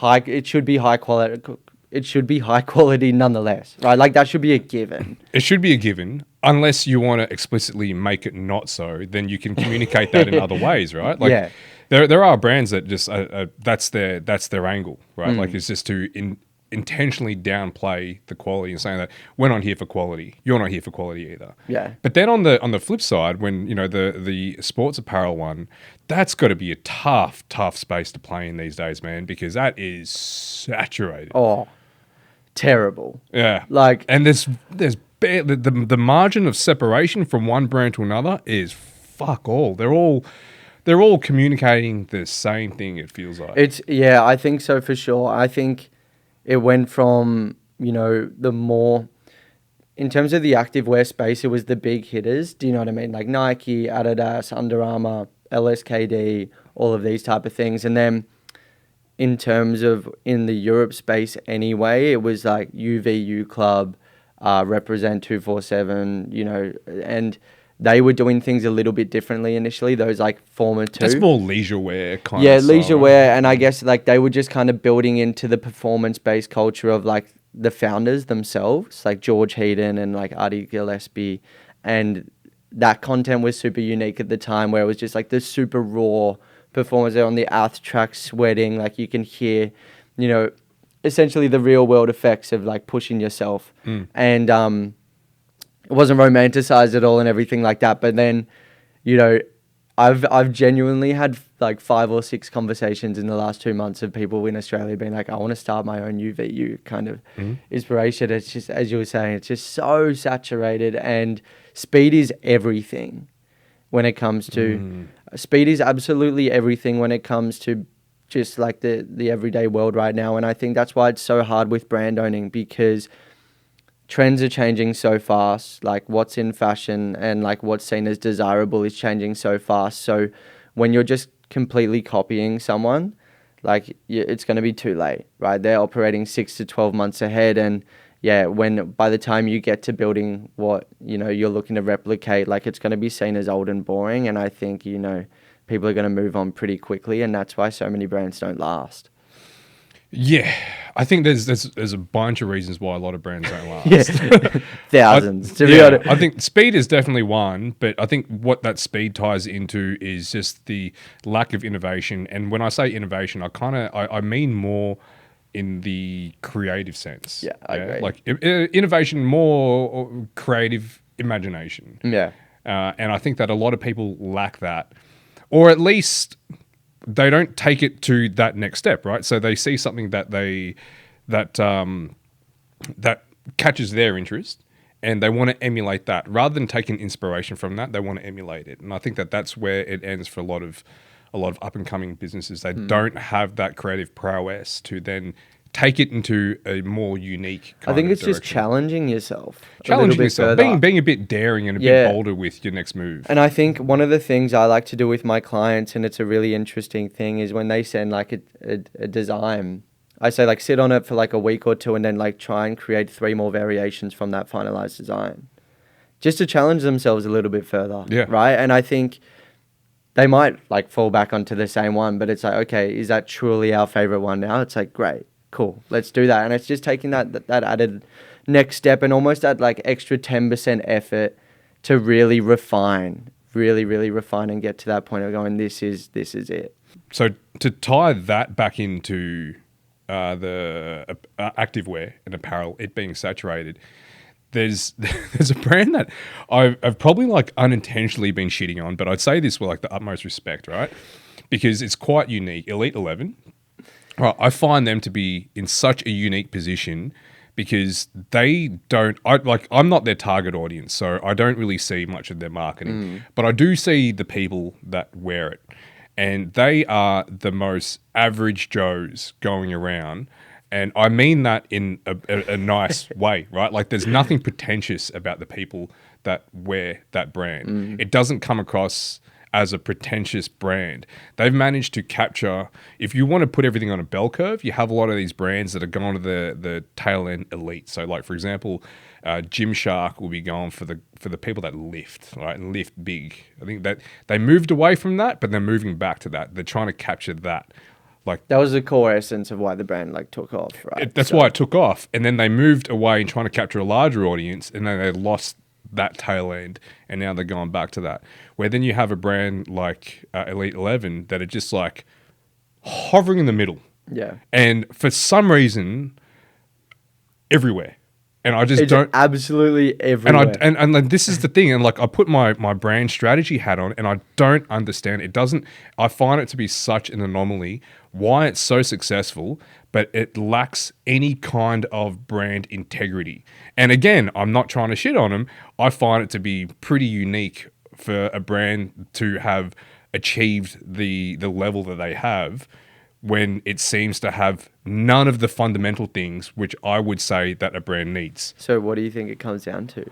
it should be high quality. It should be high quality nonetheless, right? Like that should be a given. It should be a given, unless you want to explicitly make it not so. Then you can communicate that in other ways, right? Like, Yeah. there are brands that just that's their angle, right? Like it's just to intentionally downplay the quality and saying that we're not here for quality, you're not here for quality either. Yeah. But then on the flip side, when the sports apparel one, that's got to be a tough space to play in these days, man, because that is saturated. Oh, terrible. Yeah, Like, and there's the margin of separation from one brand to another is fuck all. They're all communicating the same thing. It feels like I think so for sure. I think it went from, the more, in terms of the activewear space, it was the big hitters. Do you know what I mean? Like Nike, Adidas, Under Armour, LSKD, all of these type of things. And then in terms of in the Europe space anyway, it was like UVU Club, Represent 247, and they were doing things a little bit differently initially. Those like former two. that's more leisure wear kind Yeah, of style, leisure right? wear, and I guess like they were just kind of building into the performance-based culture of like the founders themselves, like George Heaton and like Adi Gillespie, and that content was super unique at the time, where it was just like the super raw performance. They're on the ath track sweating, like you can hear, essentially the real world effects of like pushing yourself, and it wasn't romanticized at all and everything like that. But then, I've genuinely had like 5 or 6 conversations in the last 2 months of people in Australia being like, I want to start my own UVU kind of inspiration. It's just, as you were saying, it's just so saturated, and speed is everything when it comes to, speed is absolutely everything when it comes to just like the everyday world right now. And I think that's why it's so hard with brand owning, because trends are changing so fast. Like what's in fashion and like what's seen as desirable is changing so fast. So when you're just completely copying someone, like it's going to be too late, right? They're operating 6 to 12 months ahead. And when by the time you get to building what, you're looking to replicate, like it's going to be seen as old and boring. And I think, people are going to move on pretty quickly. And that's why so many brands don't last. Yeah, I think there's a bunch of reasons why a lot of brands don't last. Yeah, thousands. To be honest, I think speed is definitely one, but I think what that speed ties into is just the lack of innovation. And when I say innovation, I mean more in the creative sense. Yeah, I agree. Like innovation, more creative imagination. Yeah. And I think that a lot of people lack that, or at least they don't take it to that next step, right? So they see something that that catches their interest, and they want to emulate that rather than taking inspiration from that. They want to emulate it, and I think that that's where it ends for a lot of up and coming businesses. They don't have that creative prowess to then take it into a more unique kind I think of it's just direction. challenging yourself. Challenging yourself, being a bit daring and a bit bolder with your next move. And I think one of the things I like to do with my clients, and it's a really interesting thing, is when they send like a design, I say like sit on it for like a week or two and then like try and create 3 more variations from that finalized design, just to challenge themselves a little bit further. Yeah. Right. And I think they might like fall back onto the same one, but it's like, okay, is that truly our favorite one now? It's like, great. Cool, let's do that. And it's just taking that added next step and almost that like extra 10% effort to really refine and get to that point of going, this is it. So to tie that back into the activewear and apparel, it being saturated, there's a brand that I've probably like unintentionally been shitting on, but I'd say this with like the utmost respect, right? Because it's quite unique. Elite 11. Right, I find them to be in such a unique position because they don't. I'm not their target audience, so I don't really see much of their marketing. But I do see the people that wear it, and they are the most average Joes going around. And I mean that in a nice way, right? Like there's nothing pretentious about the people that wear that brand. It doesn't come across as a pretentious brand. They've managed to capture, if you want to put everything on a bell curve, you have a lot of these brands that are going to the tail end elite. So like, for example, Gymshark will be going for the people that lift, right, and lift big. I think that they moved away from that, but they're moving back to that. They're trying to capture that. Like that was the core essence of why the brand like took off, right? That's why it took off, and then they moved away and trying to capture a larger audience, and then they lost that tail end, and now they're going back to that. Where then you have a brand like Elite 11 that are just like hovering in the middle, and for some reason, everywhere. And I just don't absolutely everywhere. And this is the thing, and like I put my brand strategy hat on, and I don't understand. It doesn't. I find it to be such an anomaly why it's so successful, but it lacks any kind of brand integrity. And again, I'm not trying to shit on them. I find it to be pretty unique for a brand to have achieved the level that they have, when it seems to have none of the fundamental things which I would say that a brand needs. So what do you think it comes down to?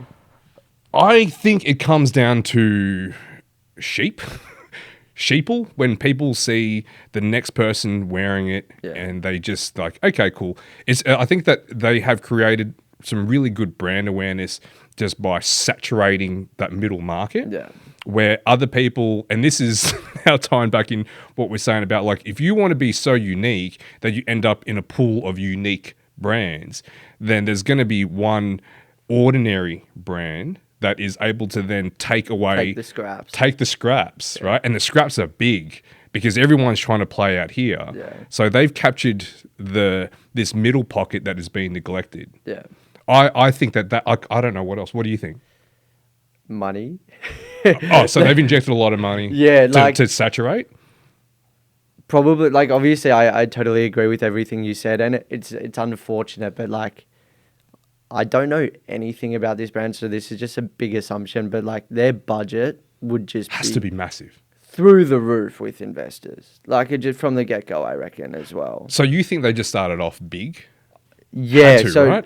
I think it comes down to sheeple, when people see the next person wearing it and they just like, okay, cool. I think that they have created some really good brand awareness just by saturating that middle market. Yeah. Where other people, and this is now tying back in what we're saying about like, if you want to be so unique that you end up in a pool of unique brands, then there's going to be one ordinary brand that is able to then take the scraps, right? And the scraps are big because everyone's trying to play out here. Yeah. So they've captured this middle pocket that is being neglected. Yeah. I think that I don't know what else. What do you think? Money. So they've injected a lot of money to saturate? Probably, like, obviously I totally agree with everything you said, and it's unfortunate, but like, I don't know anything about this brand, so this is just a big assumption, but like their budget would just has to be massive. Through the roof with investors. Like it just from the get-go, I reckon, as well. So you think they just started off big? Yeah. Right?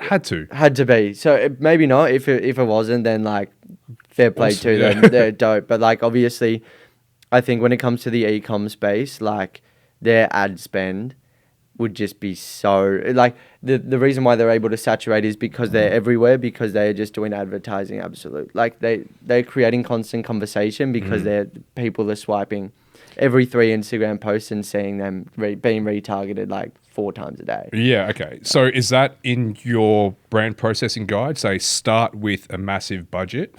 Had to be. So maybe not. If it wasn't, then like fair play to them. They're dope. But like obviously, I think when it comes to the e-com space, like their ad spend would just be so like the reason why they're able to saturate is because they're everywhere, because they're just doing advertising absolute. Like they're creating constant conversation because people are swiping every 3 Instagram posts and seeing them being retargeted like 4 times a day. Yeah, okay. So is that in your brand processing guide? Say start with a massive budget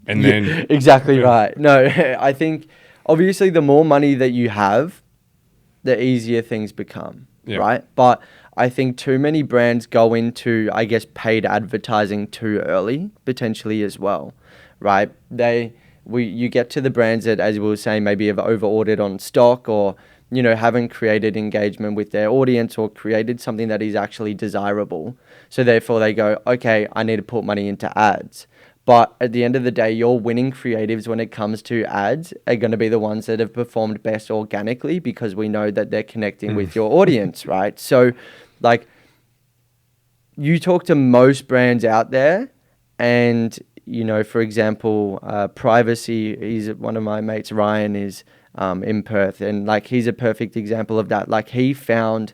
and then... Exactly right. No, I think obviously the more money that you have, the easier things become, right? But I think too many brands go into, I guess, paid advertising too early, potentially as well, right? You get to the brands that, as we were saying, maybe have over-ordered on stock or, you know, haven't created engagement with their audience or created something that is actually desirable. So therefore they go, okay, I need to put money into ads. But at the end of the day, your winning creatives when it comes to ads are going to be the ones that have performed best organically because we know that they're connecting with your audience, right? So like you talk to most brands out there and, you know, for example, Privacy, he's one of my mates, Ryan, is in Perth. And like, he's a perfect example of that. Like he found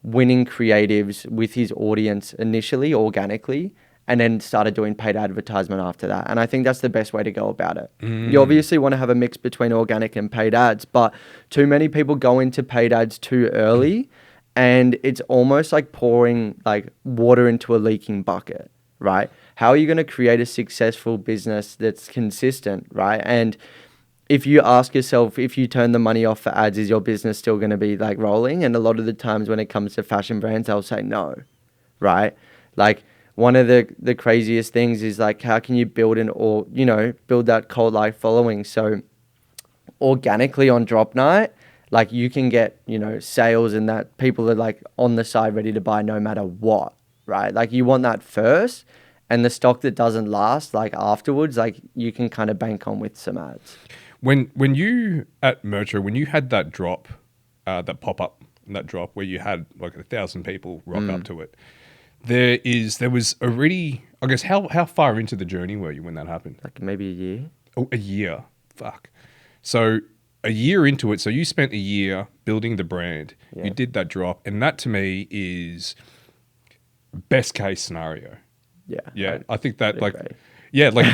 winning creatives with his audience initially, organically, and then started doing paid advertisement after that. And I think that's the best way to go about it. You obviously want to have a mix between organic and paid ads, but too many people go into paid ads too early and it's almost like pouring like water into a leaking bucket, right? How are you going to create a successful business that's consistent, right? And if you ask yourself, if you turn the money off for ads, is your business still going to be like rolling? And a lot of the times when it comes to fashion brands, they'll say no, right? Like, one of the craziest things is like, how can you build build that cult like following? So organically on drop night, like you can get, you know, sales and that people are like on the side ready to buy no matter what, right? Like you want that first, and the stock that doesn't last, like afterwards, like you can kind of bank on with some ads. When you at Mertra, when you had that drop, that pop up, that drop where you had like 1,000 people rock up to it, there was already, I guess, how far into the journey were you when that happened? Like maybe a year. Oh, a year. Fuck. So a year into it, so you spent a year building the brand. Yeah. You did that drop, and that to me is best case scenario. Yeah. Yeah, I think that I'd like, agree. yeah, like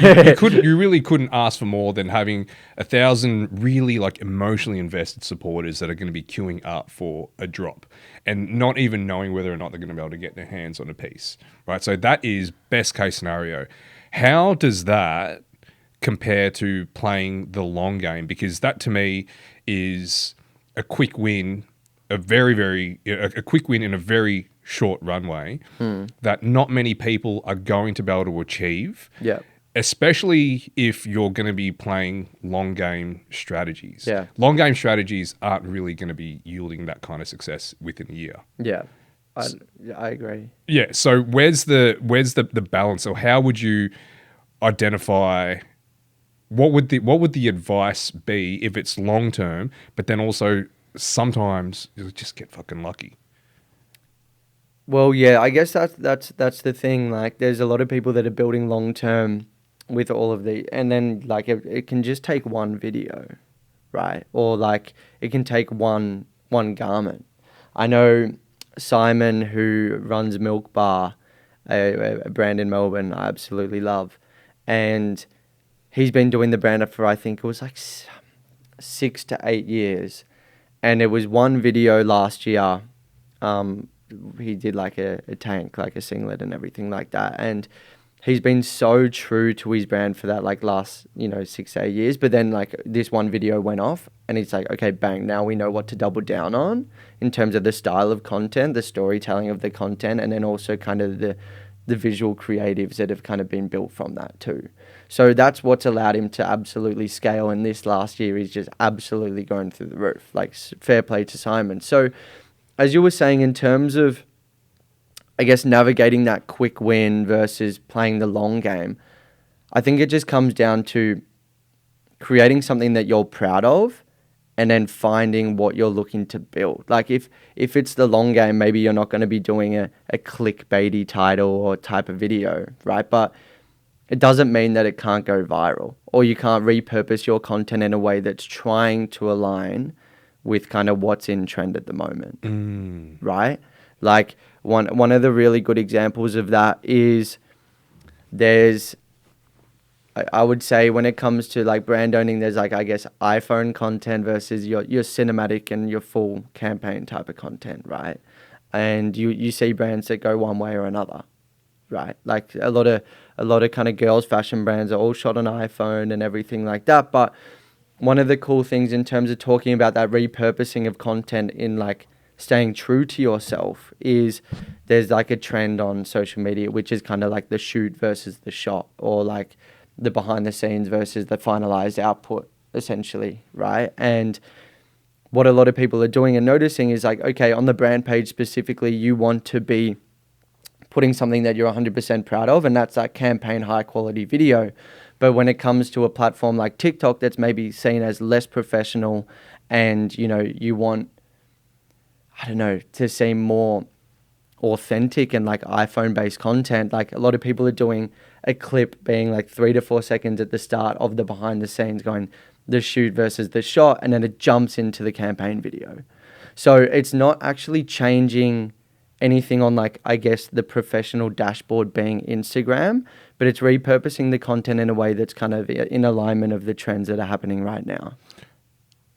you really couldn't ask for more than having 1,000 really like emotionally invested supporters that are going to be queuing up for a drop and not even knowing whether or not they're going to be able to get their hands on a piece, right? So that is best case scenario. How does that compare to playing the long game? Because that to me is a quick win, a quick win in a very short runway that not many people are going to be able to achieve, Yeah. especially if you're going to be playing long game strategies. Yeah. Long game strategies aren't really going to be yielding that kind of success within a year. Yeah. I agree. Yeah. So where's the balance, or how would you identify what would the advice be if it's long term, but then also sometimes you'll just get fucking lucky. Well, yeah, I guess that's the thing. Like, there's a lot of people that are building long term with all of the, and then like it can just take one video, right? Or like it can take one garment. I know Simon, who runs Milk Bar, a brand in Melbourne, I absolutely love, and he's been doing the brand for, I think it was like 6 to 8 years, and it was one video last year. He did like a tank, like a singlet and everything like that. And he's been so true to his brand for that like last, 6 to 8 years. But then like this one video went off and he's like, okay, bang, now we know what to double down on in terms of the style of content, the storytelling of the content, and then also kind of the visual creatives that have kind of been built from that too. So that's what's allowed him to absolutely scale. And this last year, he's just absolutely going through the roof. Like, fair play to Simon. So as you were saying, in terms of, I guess, navigating that quick win versus playing the long game, I think it just comes down to creating something that you're proud of and then finding what you're looking to build. Like if it's the long game, maybe you're not going to be doing a clickbaity title or type of video, right? But it doesn't mean that it can't go viral, or you can't repurpose your content in a way that's trying to align with kind of what's in trend at the moment, right? Like one of the really good examples of that is I would say when it comes to like brand owning, there's like, I guess, iPhone content versus your cinematic and your full campaign type of content, right? And you see brands that go one way or another, right? Like a lot of kind of girls fashion brands are all shot on iPhone and everything like that. But one of the cool things in terms of talking about that repurposing of content in like staying true to yourself is there's like a trend on social media, which is kind of like the shoot versus the shot, or like the behind the scenes versus the finalized output, essentially, right? And what a lot of people are doing and noticing is like, okay, on the brand page specifically, you want to be putting something that you're 100% proud of, and that's that campaign high quality video. But when it comes to a platform like TikTok that's maybe seen as less professional, and you want, I don't know, to seem more authentic and like iPhone based content, like a lot of people are doing a clip being like 3 to 4 seconds at the start of the behind the scenes, going the shoot versus the shot, and then it jumps into the campaign video. So it's not actually changing anything on like, I guess, the professional dashboard being Instagram, but it's repurposing the content in a way that's kind of in alignment of the trends that are happening right now.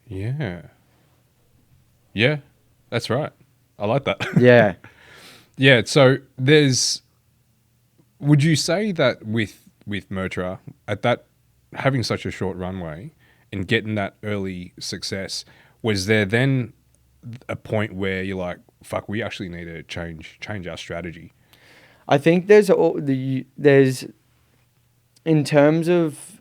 Yeah, that's right. I like that. Yeah. Yeah, so would you say that with Mertra, at that, having such a short runway and getting that early success, was there then a point where you're like, fuck, we actually need to change our strategy? I think there's in terms of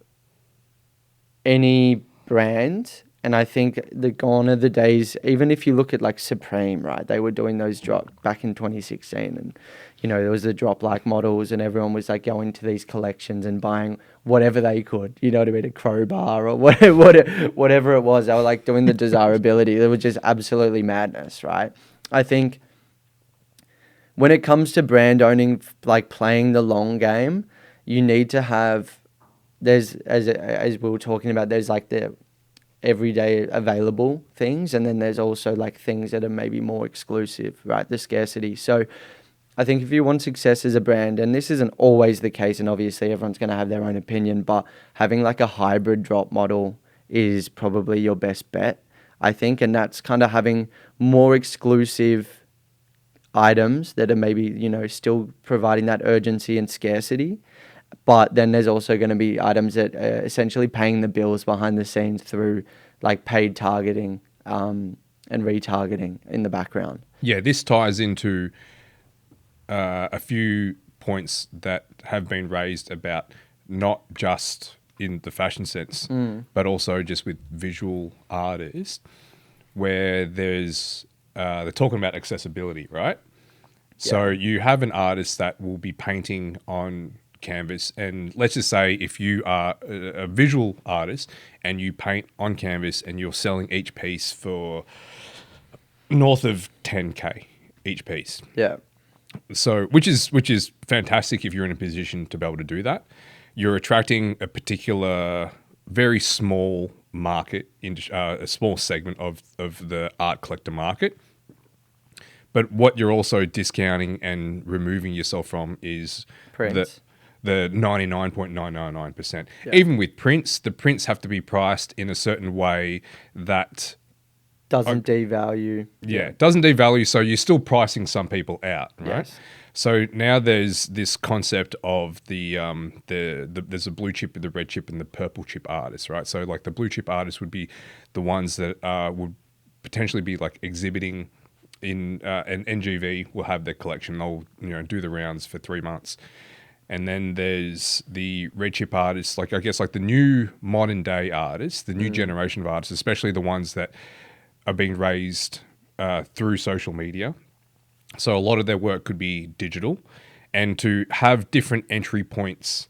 any brand, and I think gone are the days, even if you look at like Supreme, right? They were doing those drops back in 2016, and there was the drop like models, and everyone was like going to these collections and buying whatever they could, what I mean, a crowbar or whatever it was. They were like doing the desirability. It was just absolutely madness, right? I think when it comes to brand owning, like playing the long game, you need to have, as we were talking about, there's like the everyday available things, and then there's also like things that are maybe more exclusive, right? The scarcity. So I think if you want success as a brand, and this isn't always the case, and obviously everyone's going to have their own opinion, but having like a hybrid drop model is probably your best bet, I think. And that's kind of having more exclusive items that are maybe, you know, still providing that urgency and scarcity. But then there's also going to be items that are essentially paying the bills behind the scenes through like paid targeting and retargeting in the background. Yeah, this ties into a few points that have been raised about not just in the fashion sense, but also just with visual artists, where there's they're talking about accessibility, right? So you have an artist that will be painting on canvas, and let's just say if you are a visual artist and you paint on canvas and you're selling each piece for north of 10K each piece. Yeah. So, which is fantastic if you're in a position to be able to do that. You're attracting a particular, very small market, a small segment of the art collector market. But what you're also discounting and removing yourself from is Prints. the 99.999%. Yeah. Even with prints, the prints have to be priced in a certain way that Doesn't devalue. doesn't devalue, so you're still pricing some people out, right? Yes. So now there's this concept of the there's a blue chip, the red chip, and the purple chip artists, right? So like the blue chip artists would be the ones that would potentially be like exhibiting in and NGV will have their collection. They'll do the rounds for 3 months. And then there's the red chip artists, like I guess like the new modern day artists, the new generation of artists, especially the ones that are being raised through social media. So a lot of their work could be digital, and to have different entry points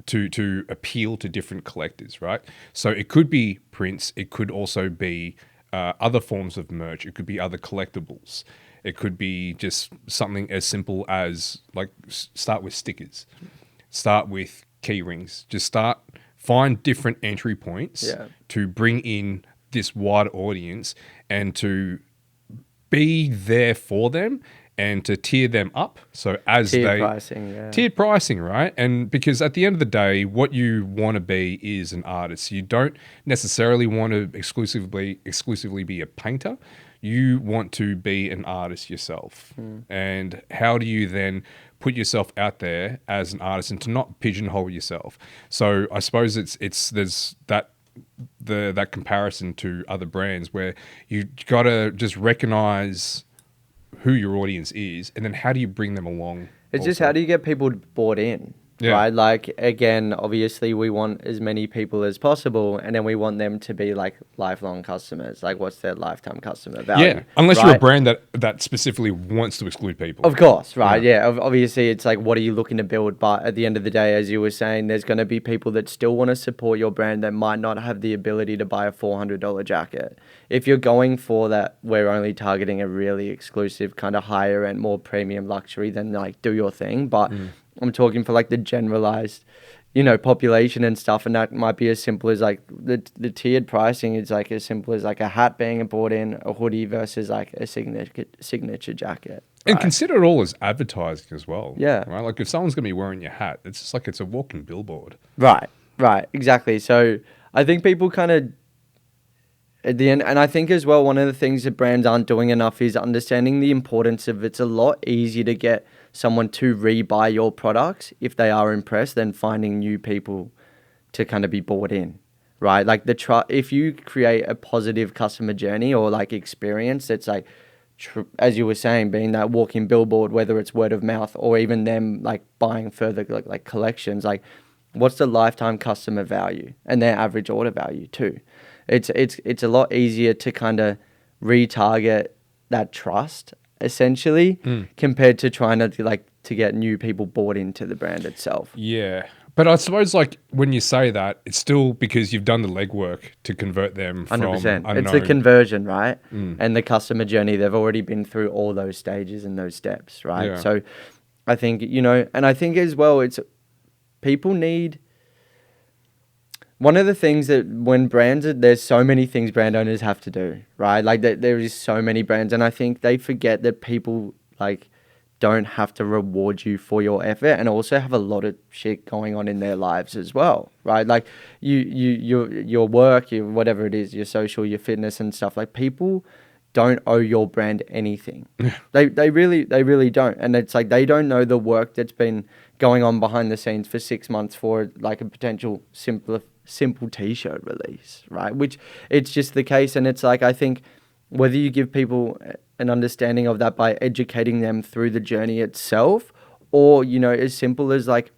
to appeal to different collectors, right? So it could be prints, it could also be other forms of merch, it could be other collectibles, it could be just something as simple as like start with stickers, start with key rings, just find different entry points to bring in this wide audience and to be there for them and to tier them up. So as tiered pricing, right? And because at the end of the day, what you want to be is an artist. You don't necessarily want to exclusively be a painter. You want to be an artist yourself. And how do you then put yourself out there as an artist and to not pigeonhole yourself? So I suppose there's that comparison to other brands where you got to just recognize who your audience is, and then how do you bring them along? It's just how do you get people bought in, right? Like, again, obviously we want as many people as possible, and then we want them to be like lifelong customers. Like, what's their lifetime customer value? Yeah, unless you're a brand that specifically wants to exclude people. Of course, right? Yeah. Obviously, it's like, what are you looking to build? But at the end of the day, as you were saying, there's going to be people that still want to support your brand that might not have the ability to buy a $400 jacket. If you're going for that, we're only targeting a really exclusive kind of higher end, more premium luxury, then like do your thing. But I'm talking for like the generalized, population and stuff. And that might be as simple as like the tiered pricing is like as simple as like a hat being bought in, a hoodie versus like a signature jacket. Right? And consider it all as advertising as well. Yeah. Right? Like if someone's going to be wearing your hat, it's just like it's a walking billboard. Right. Exactly. So I think people kind of, at the end, and I think as well, one of the things that brands aren't doing enough is understanding the importance of it's a lot easier to get someone to rebuy your products if they are impressed than finding new people to kind of be bought in, right? Like if you create a positive customer journey or like experience that's like, as you were saying, being that walking billboard, whether it's word of mouth or even them like buying further like collections, like what's the lifetime customer value and their average order value too? It's a lot easier to kind of retarget that trust essentially compared to trying to get new people bought into the brand itself. Yeah. But I suppose like when you say that, it's still because you've done the legwork to convert them from 100%. Unknown. It's the conversion, right? And the customer journey. They've already been through all those stages and those steps, right? Yeah. So I think, and I think as well, people need... One of the things that when there's so many things brand owners have to do, right? Like there is so many brands, and I think they forget that people like don't have to reward you for your effort, and also have a lot of shit going on in their lives as well, right? Like your work, your whatever it is, your social, your fitness and stuff. Like, people don't owe your brand anything. They really don't. And it's like, they don't know the work that's been going on behind the scenes for 6 months for like a potential simple t-shirt release, right? Which it's just the case. And it's like, I think whether you give people an understanding of that by educating them through the journey itself, or, you know, as simple as like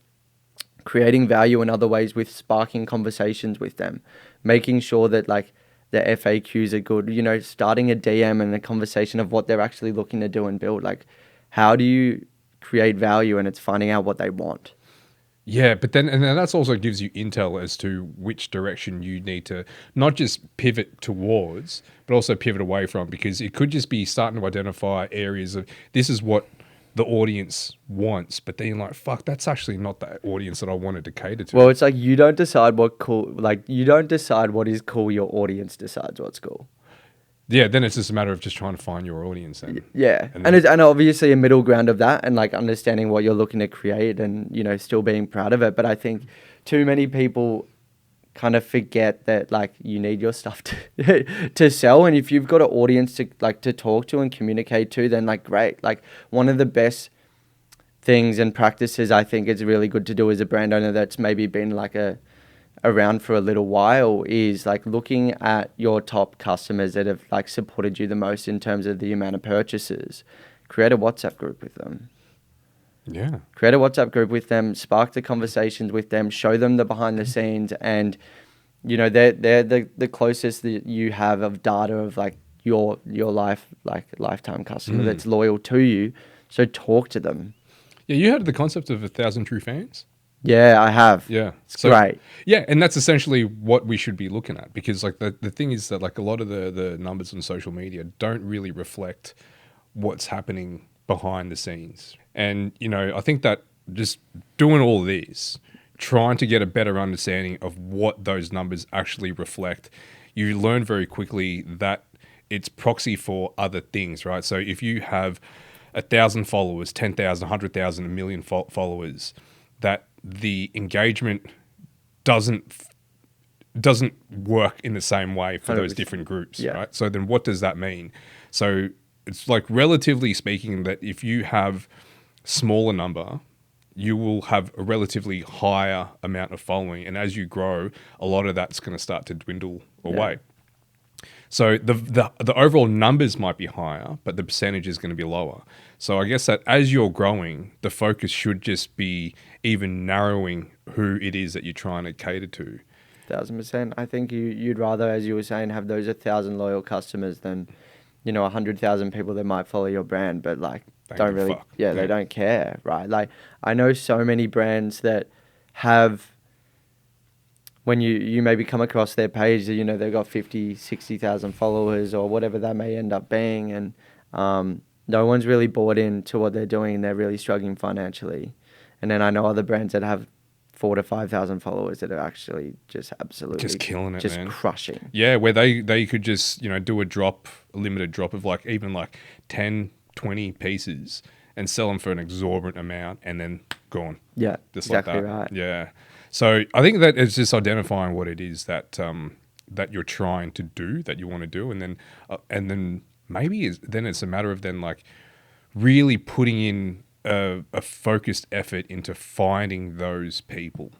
creating value in other ways with sparking conversations with them, making sure that like the FAQs are good, you know, starting a DM and a conversation of what they're actually looking to do and build. Like, how do you create value? And it's finding out what they want. Yeah, but then that's also gives you intel as to which direction you need to not just pivot towards, but also pivot away from, because it could just be starting to identify areas of this is what the audience wants, but then you're like, fuck, that's actually not the audience that I wanted to cater to. Well, it's like, you don't decide what is cool, your audience decides what's cool. Yeah, then it's just a matter of just trying to find your audience then. Yeah. And obviously a middle ground of that, and like understanding what you're looking to create and, you know, still being proud of it. But I think too many people kind of forget that like you need your stuff to sell. And if you've got an audience to like to talk to and communicate to, then like great. Like, one of the best things and practices I think it's really good to do as a brand owner that's maybe been like around for a little while is like looking at your top customers that have like supported you the most in terms of the amount of purchases. Create a WhatsApp group with them. Yeah. Create a WhatsApp group with them, spark the conversations with them, show them the behind the scenes, and, you know, they're the closest that you have of data of like your lifetime customer that's loyal to you. So talk to them. Yeah, you heard of the concept of 1,000 true fans? Yeah, I have. Yeah. It's great. Yeah, and that's essentially what we should be looking at, because like the thing is that like a lot of the numbers on social media don't really reflect what's happening behind the scenes. And, you know, I think that just doing all this, trying to get a better understanding of what those numbers actually reflect, you learn very quickly that it's proxy for other things, right? So if you have 1,000 followers, 10,000, 100,000, 1 million followers, that the engagement doesn't work in the same way for 100%. Those different groups, right? So then what does that mean? So it's like, relatively speaking, that if you have smaller number, you will have a relatively higher amount of following. And as you grow, a lot of that's going to start to dwindle away. So the overall numbers might be higher, but the percentage is going to be lower. So I guess that as you're growing, the focus should just be even narrowing who it is that you're trying to cater to. 1,000%. I think you'd rather, as you were saying, have those 1,000 loyal customers than, you know, 100,000 people that might follow your brand, but like they don't care, right? Like, I know so many brands that have, when you maybe come across their page, you know, they've got 50, 60,000 followers or whatever that may end up being, and no one's really bought into what they're doing, and they're really struggling financially. And then I know other brands that have 4,000 to 5,000 followers that are actually just absolutely just killing it, just man. Crushing. Yeah, where they could just, you know, do a limited drop of like even like 10, 20 pieces and sell them for an exorbitant amount, and then gone. Yeah, just exactly like that. Right. Yeah. So I think that it's just identifying what it is that that you're trying to do, that you want to do, and then maybe then it's a matter of then like really putting in a focused effort into finding those people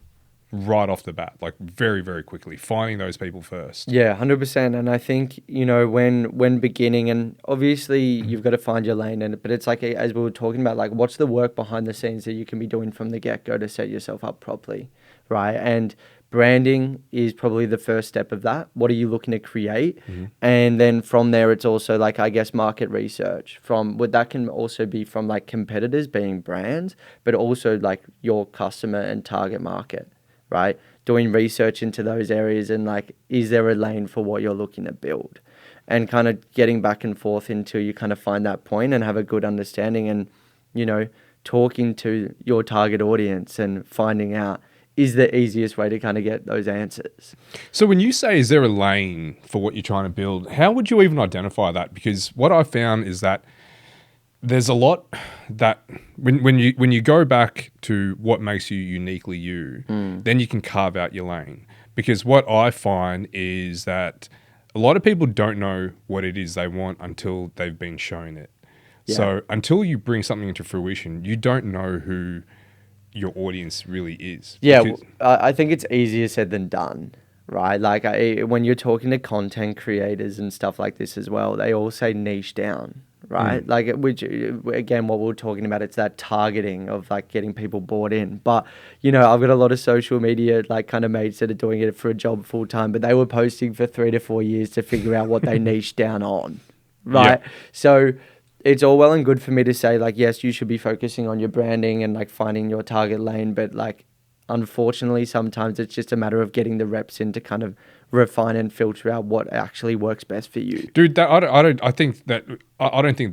right off the bat, like very, very quickly, finding those people first. Yeah, 100%. And I think, you know, when beginning, and obviously you've got to find your lane, but it's like, as we were talking about, like, what's the work behind the scenes that you can be doing from the get-go to set yourself up properly, right? And branding is probably the first step of that. What are you looking to create? And then from there, it's also like, I guess, market research. That can also be from like competitors being brands, but also like your customer and target market, right? Doing research into those areas, and like, is there a lane for what you're looking to build? And kind of getting back and forth until you kind of find that point and have a good understanding, and, you know, talking to your target audience and finding out, is the easiest way to kind of get those answers. So when you say, is there a lane for what you're trying to build, how would you even identify that? Because what I found is that there's a lot that when you go back to what makes you uniquely you, then you can carve out your lane. Because what I find is that a lot of people don't know what it is they want until they've been shown it. Yeah. So until you bring something into fruition, you don't know who your audience really is. Yeah, I think it's easier said than done, right? Like when you're talking to content creators and stuff like this as well, they all say niche down, right? Like which again, what we we're talking about, it's that targeting of like getting people bought in. But you know, I've got a lot of social media like kind of mates that are doing it for a job full time, but they were posting for 3 to 4 years to figure out what they niche down on, right? Yeah. So it's all well and good for me to say like, yes, you should be focusing on your branding and like finding your target lane, but like unfortunately sometimes it's just a matter of getting the reps in to kind of refine and filter out what actually works best for you. Dude, I don't think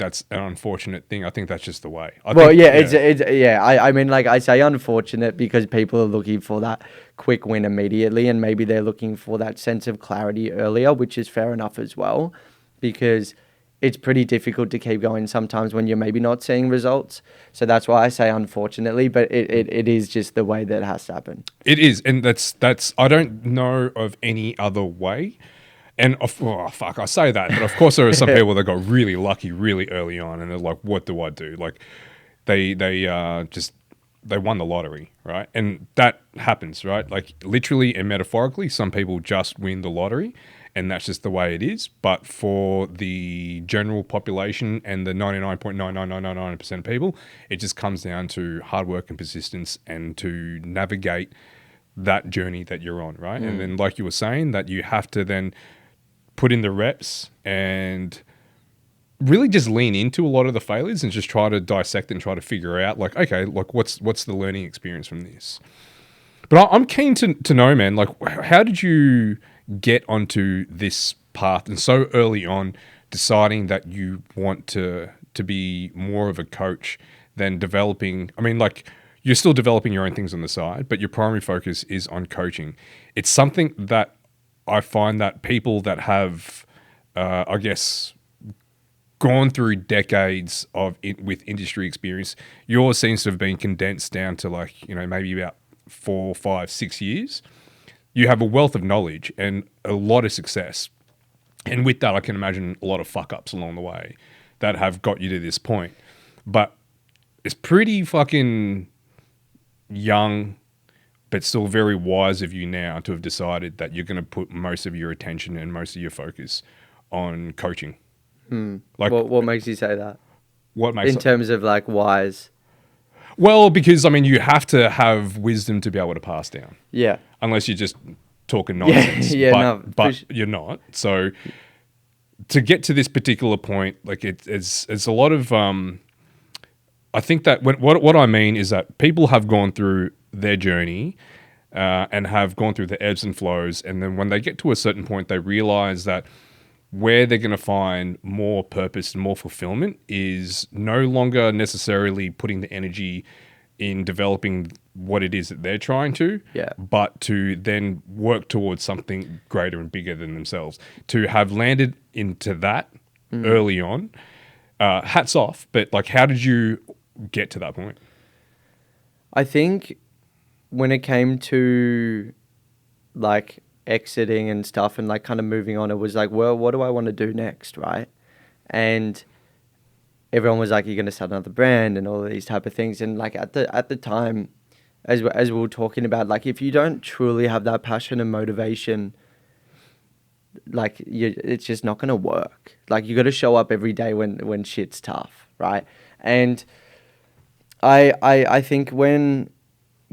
that's an unfortunate thing. I think that's just the way. I mean, like I say unfortunate because people are looking for that quick win immediately, and maybe they're looking for that sense of clarity earlier, which is fair enough as well, because it's pretty difficult to keep going sometimes when you're maybe not seeing results. So that's why I say unfortunately, but it is just the way that it has to happen. It is, and that's I don't know of any other way. And I say that, but of course there are some people that got really lucky really early on, and they're like, "What do I do?" Like they won the lottery, right? And that happens, right? Like literally and metaphorically, some people just win the lottery. And that's just the way it is. But for the general population and the 99.99999% of people, it just comes down to hard work and persistence and to navigate that journey that you're on, right? And then like you were saying, that you have to then put in the reps and really just lean into a lot of the failures and just try to dissect and try to figure out like, okay, like what's the learning experience from this? But I'm keen to know, man, like how did you get onto this path and so early on deciding that you want to be more of a coach than developing? I mean, like you're still developing your own things on the side, but your primary focus is on coaching. It's something that I find that people that have, I guess, gone through decades with industry experience, yours seems to have been condensed down to like, you know, maybe about 4, 5, 6 years. You have a wealth of knowledge and a lot of success. And with that, I can imagine a lot of fuck ups along the way that have got you to this point. But it's pretty fucking young, but still very wise of you now to have decided that you're going to put most of your attention and most of your focus on coaching. Like, what makes you say that? What makes in terms of like wise? Well, because I mean, you have to have wisdom to be able to pass down. Yeah. Unless you're just talking nonsense. But you're not. So to get to this particular point, like it's a lot of. I think that what I mean is that people have gone through their journey and have gone through the ebbs and flows, and then when they get to a certain point, they realize that where they're going to find more purpose and more fulfillment is no longer necessarily putting the energy in developing what it is that they're trying to, but to then work towards something greater and bigger than themselves. To have landed into that early on, hats off. But like, how did you get to that point? I think when it came to like exiting and stuff and like kind of moving on, it was like, well, what do I want to do next, right? And everyone was like, you're going to start another brand and all of these type of things. And like at the time, as we were talking about, like if you don't truly have that passion and motivation, like it's just not going to work. Like you got to show up every day when shit's tough, right? And I think when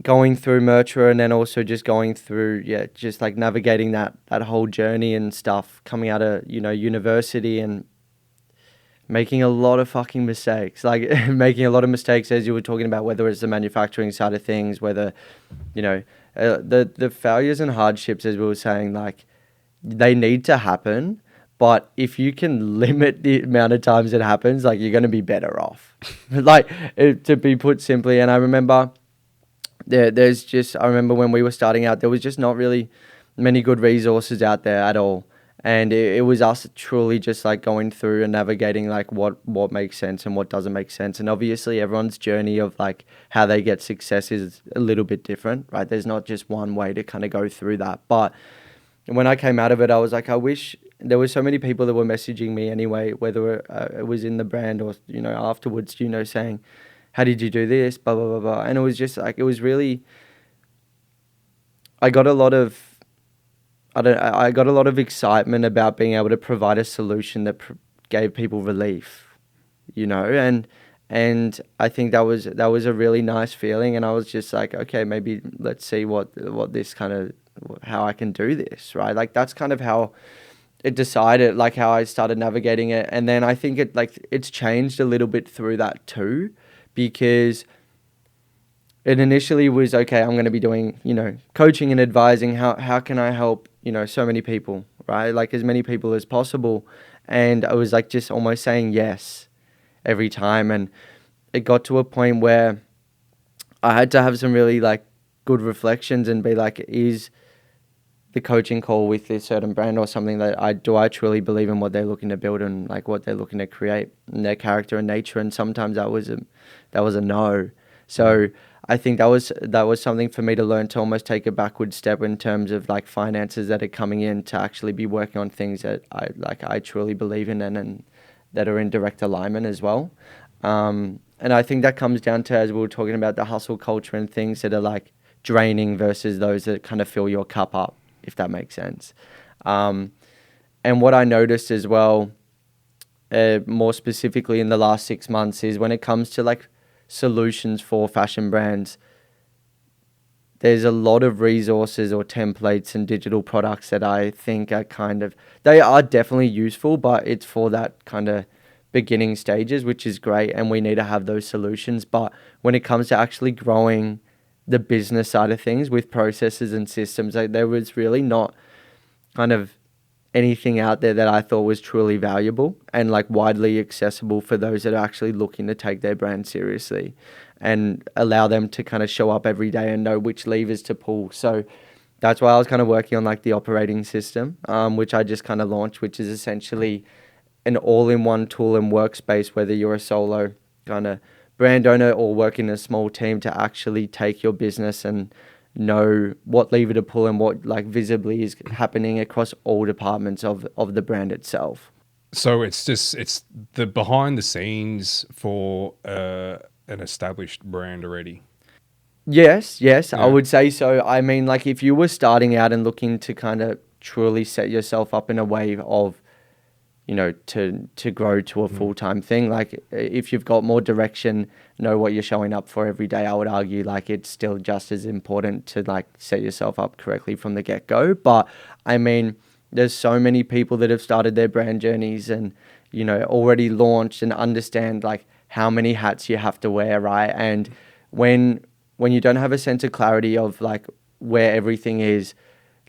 going through Mertra and then also just going through, just like navigating that whole journey and stuff, coming out of, university and making a lot of fucking mistakes, like making a lot of mistakes as you were talking about, whether it's the manufacturing side of things, whether, the failures and hardships, as we were saying, like they need to happen. But if you can limit the amount of times it happens, like you're going to be better off, like to be put simply. And I remember I remember when we were starting out, there was just not really many good resources out there at all. And it was us truly just like going through and navigating like what makes sense and what doesn't make sense. And obviously everyone's journey of like how they get success is a little bit different, right? There's not just one way to kind of go through that. But when I came out of it, I was like, I wish there were so many people that were messaging me anyway, whether it was in the brand or, you know, afterwards, you know, saying, how did you do this? Blah, blah, blah, blah. And it was just like, it was really, I got a lot of, I got a lot of excitement about being able to provide a solution that gave people relief, you know, and I think that was a really nice feeling. And I was just like, okay, maybe let's see what this kind of, how I can do this, right? Like that's kind of how it decided, like how I started navigating it. And then I think it's changed a little bit through that too, because it initially was, okay, I'm going to be doing, you know, coaching and advising. How can I help, you know, so many people, right? Like as many people as possible. And I was like just almost saying yes every time. And it got to a point where I had to have some really like good reflections and be like, is the coaching call with this certain brand or something that I truly believe in what they're looking to build and like what they're looking to create and their character and nature. And sometimes that was a no. So I think that was something for me to learn, to almost take a backward step in terms of like finances that are coming in, to actually be working on things that I truly believe in and that are in direct alignment as well. And I think that comes down to, as we were talking about, the hustle culture and things that are like draining versus those that kind of fill your cup up, if that makes sense. And what I noticed as well, more specifically in the last 6 months, is when it comes to like solutions for fashion brands, there's a lot of resources or templates and digital products that I think are they are definitely useful, but it's for that kind of beginning stages, which is great. And we need to have those solutions. But when it comes to actually growing the business side of things with processes and systems, like, there was really not kind of anything out there that I thought was truly valuable and like widely accessible for those that are actually looking to take their brand seriously and allow them to kind of show up every day and know which levers to pull. So that's why I was kind of working on like the operating system, which I just kind of launched, which is essentially an all-in-one tool and workspace, whether you're a solo kind of brand owner or work in a small team, to actually take your business and know what lever to pull and what like visibly is happening across all departments of the brand itself. So it's the behind the scenes for an established brand already. Yes, Yeah. I would say so. I mean, like if you were starting out and looking to kind of truly set yourself up in a way of, you know, to grow to a full-time thing, like if you've got more direction, know what you're showing up for every day, I would argue like it's still just as important to like set yourself up correctly from the get-go. But I mean, there's so many people that have started their brand journeys and, you know, already launched and understand like how many hats you have to wear, right? And when you don't have a sense of clarity of like where everything is,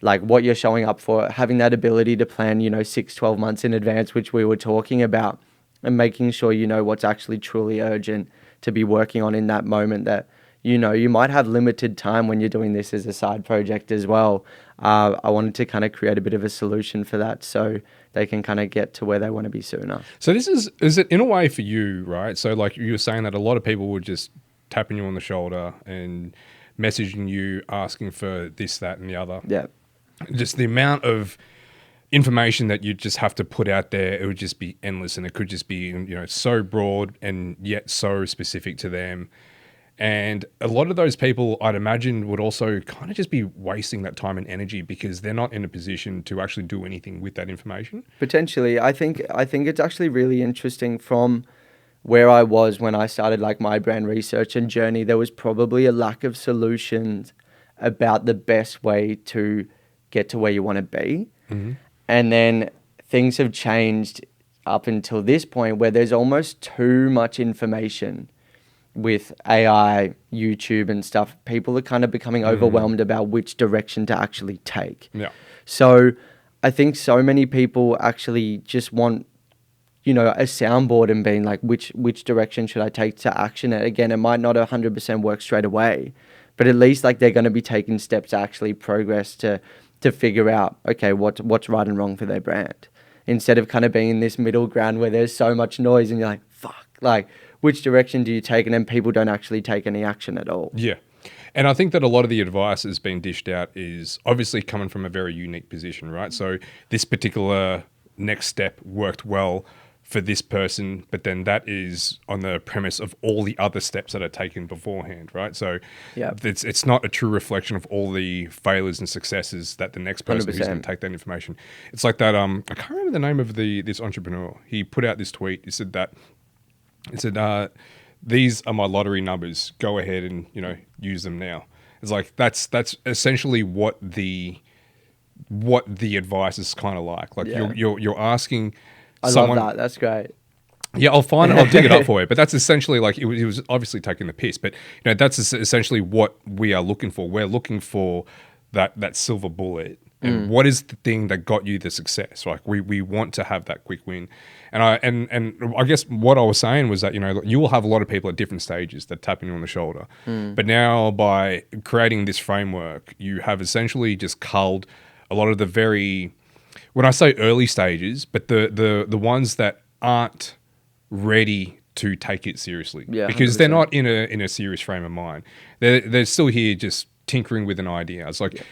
like what you're showing up for, having that ability to plan, you know, 6-12 months in advance, which we were talking about, and making sure you know what's actually truly urgent to be working on in that moment, that, you know, you might have limited time when you're doing this as a side project as well. I wanted to kind of create a bit of a solution for that so they can kind of get to where they want to be sooner. So this is it in a way for you, right? So like you were saying that a lot of people would just tapping you on the shoulder and messaging you, asking for this, that, and the other. Yeah. Just the amount of information that you just have to put out there, it would just be endless, and it could just be, you know, so broad and yet so specific to them. And a lot of those people, I'd imagine, would also kind of just be wasting that time and energy because they're not in a position to actually do anything with that information. Potentially. I think it's actually really interesting from where I was when I started like my brand research and journey. There was probably a lack of solutions about the best way to get to where you want to be. Mm-hmm. And then things have changed up until this point where there's almost too much information with AI, YouTube and stuff. People are kind of becoming overwhelmed about which direction to actually take. Yeah. So I think so many people actually just want, you know, a soundboard and being like, which direction should I take to action it? Again, it might not 100% work straight away, but at least like they're going to be taking steps to actually progress to to figure out, okay, what's right and wrong for their brand, instead of kind of being in this middle ground where there's so much noise and you're like, fuck, like, which direction do you take? And then people don't actually take any action at all. Yeah. And I think that a lot of the advice that's been dished out is obviously coming from a very unique position, right? So this particular next step worked well for this person, but then that is on the premise of all the other steps that are taken beforehand, right? So it's not a true reflection of all the failures and successes that the next person 100%. who's going to take that information. It's like that. I can't remember the name of this entrepreneur. He put out this tweet. He said, these are my lottery numbers. Go ahead and, use them now. It's like that's essentially what the advice is kind of like. Like you're asking someone. I love that. That's great. Yeah, I'll dig it up for you. But that's essentially like, he was obviously taking the piss. But that's essentially what we are looking for. We're looking for that silver bullet. And what is the thing that got you the success? Like we want to have that quick win. And I guess what I was saying was that, you will have a lot of people at different stages that tap you on the shoulder. But now by creating this framework, you have essentially just culled a lot of the very, when I say early stages, but the ones that aren't ready to take it seriously. Yeah, because 100%. they're not in a serious frame of mind. They're still here just tinkering with an idea. It's like,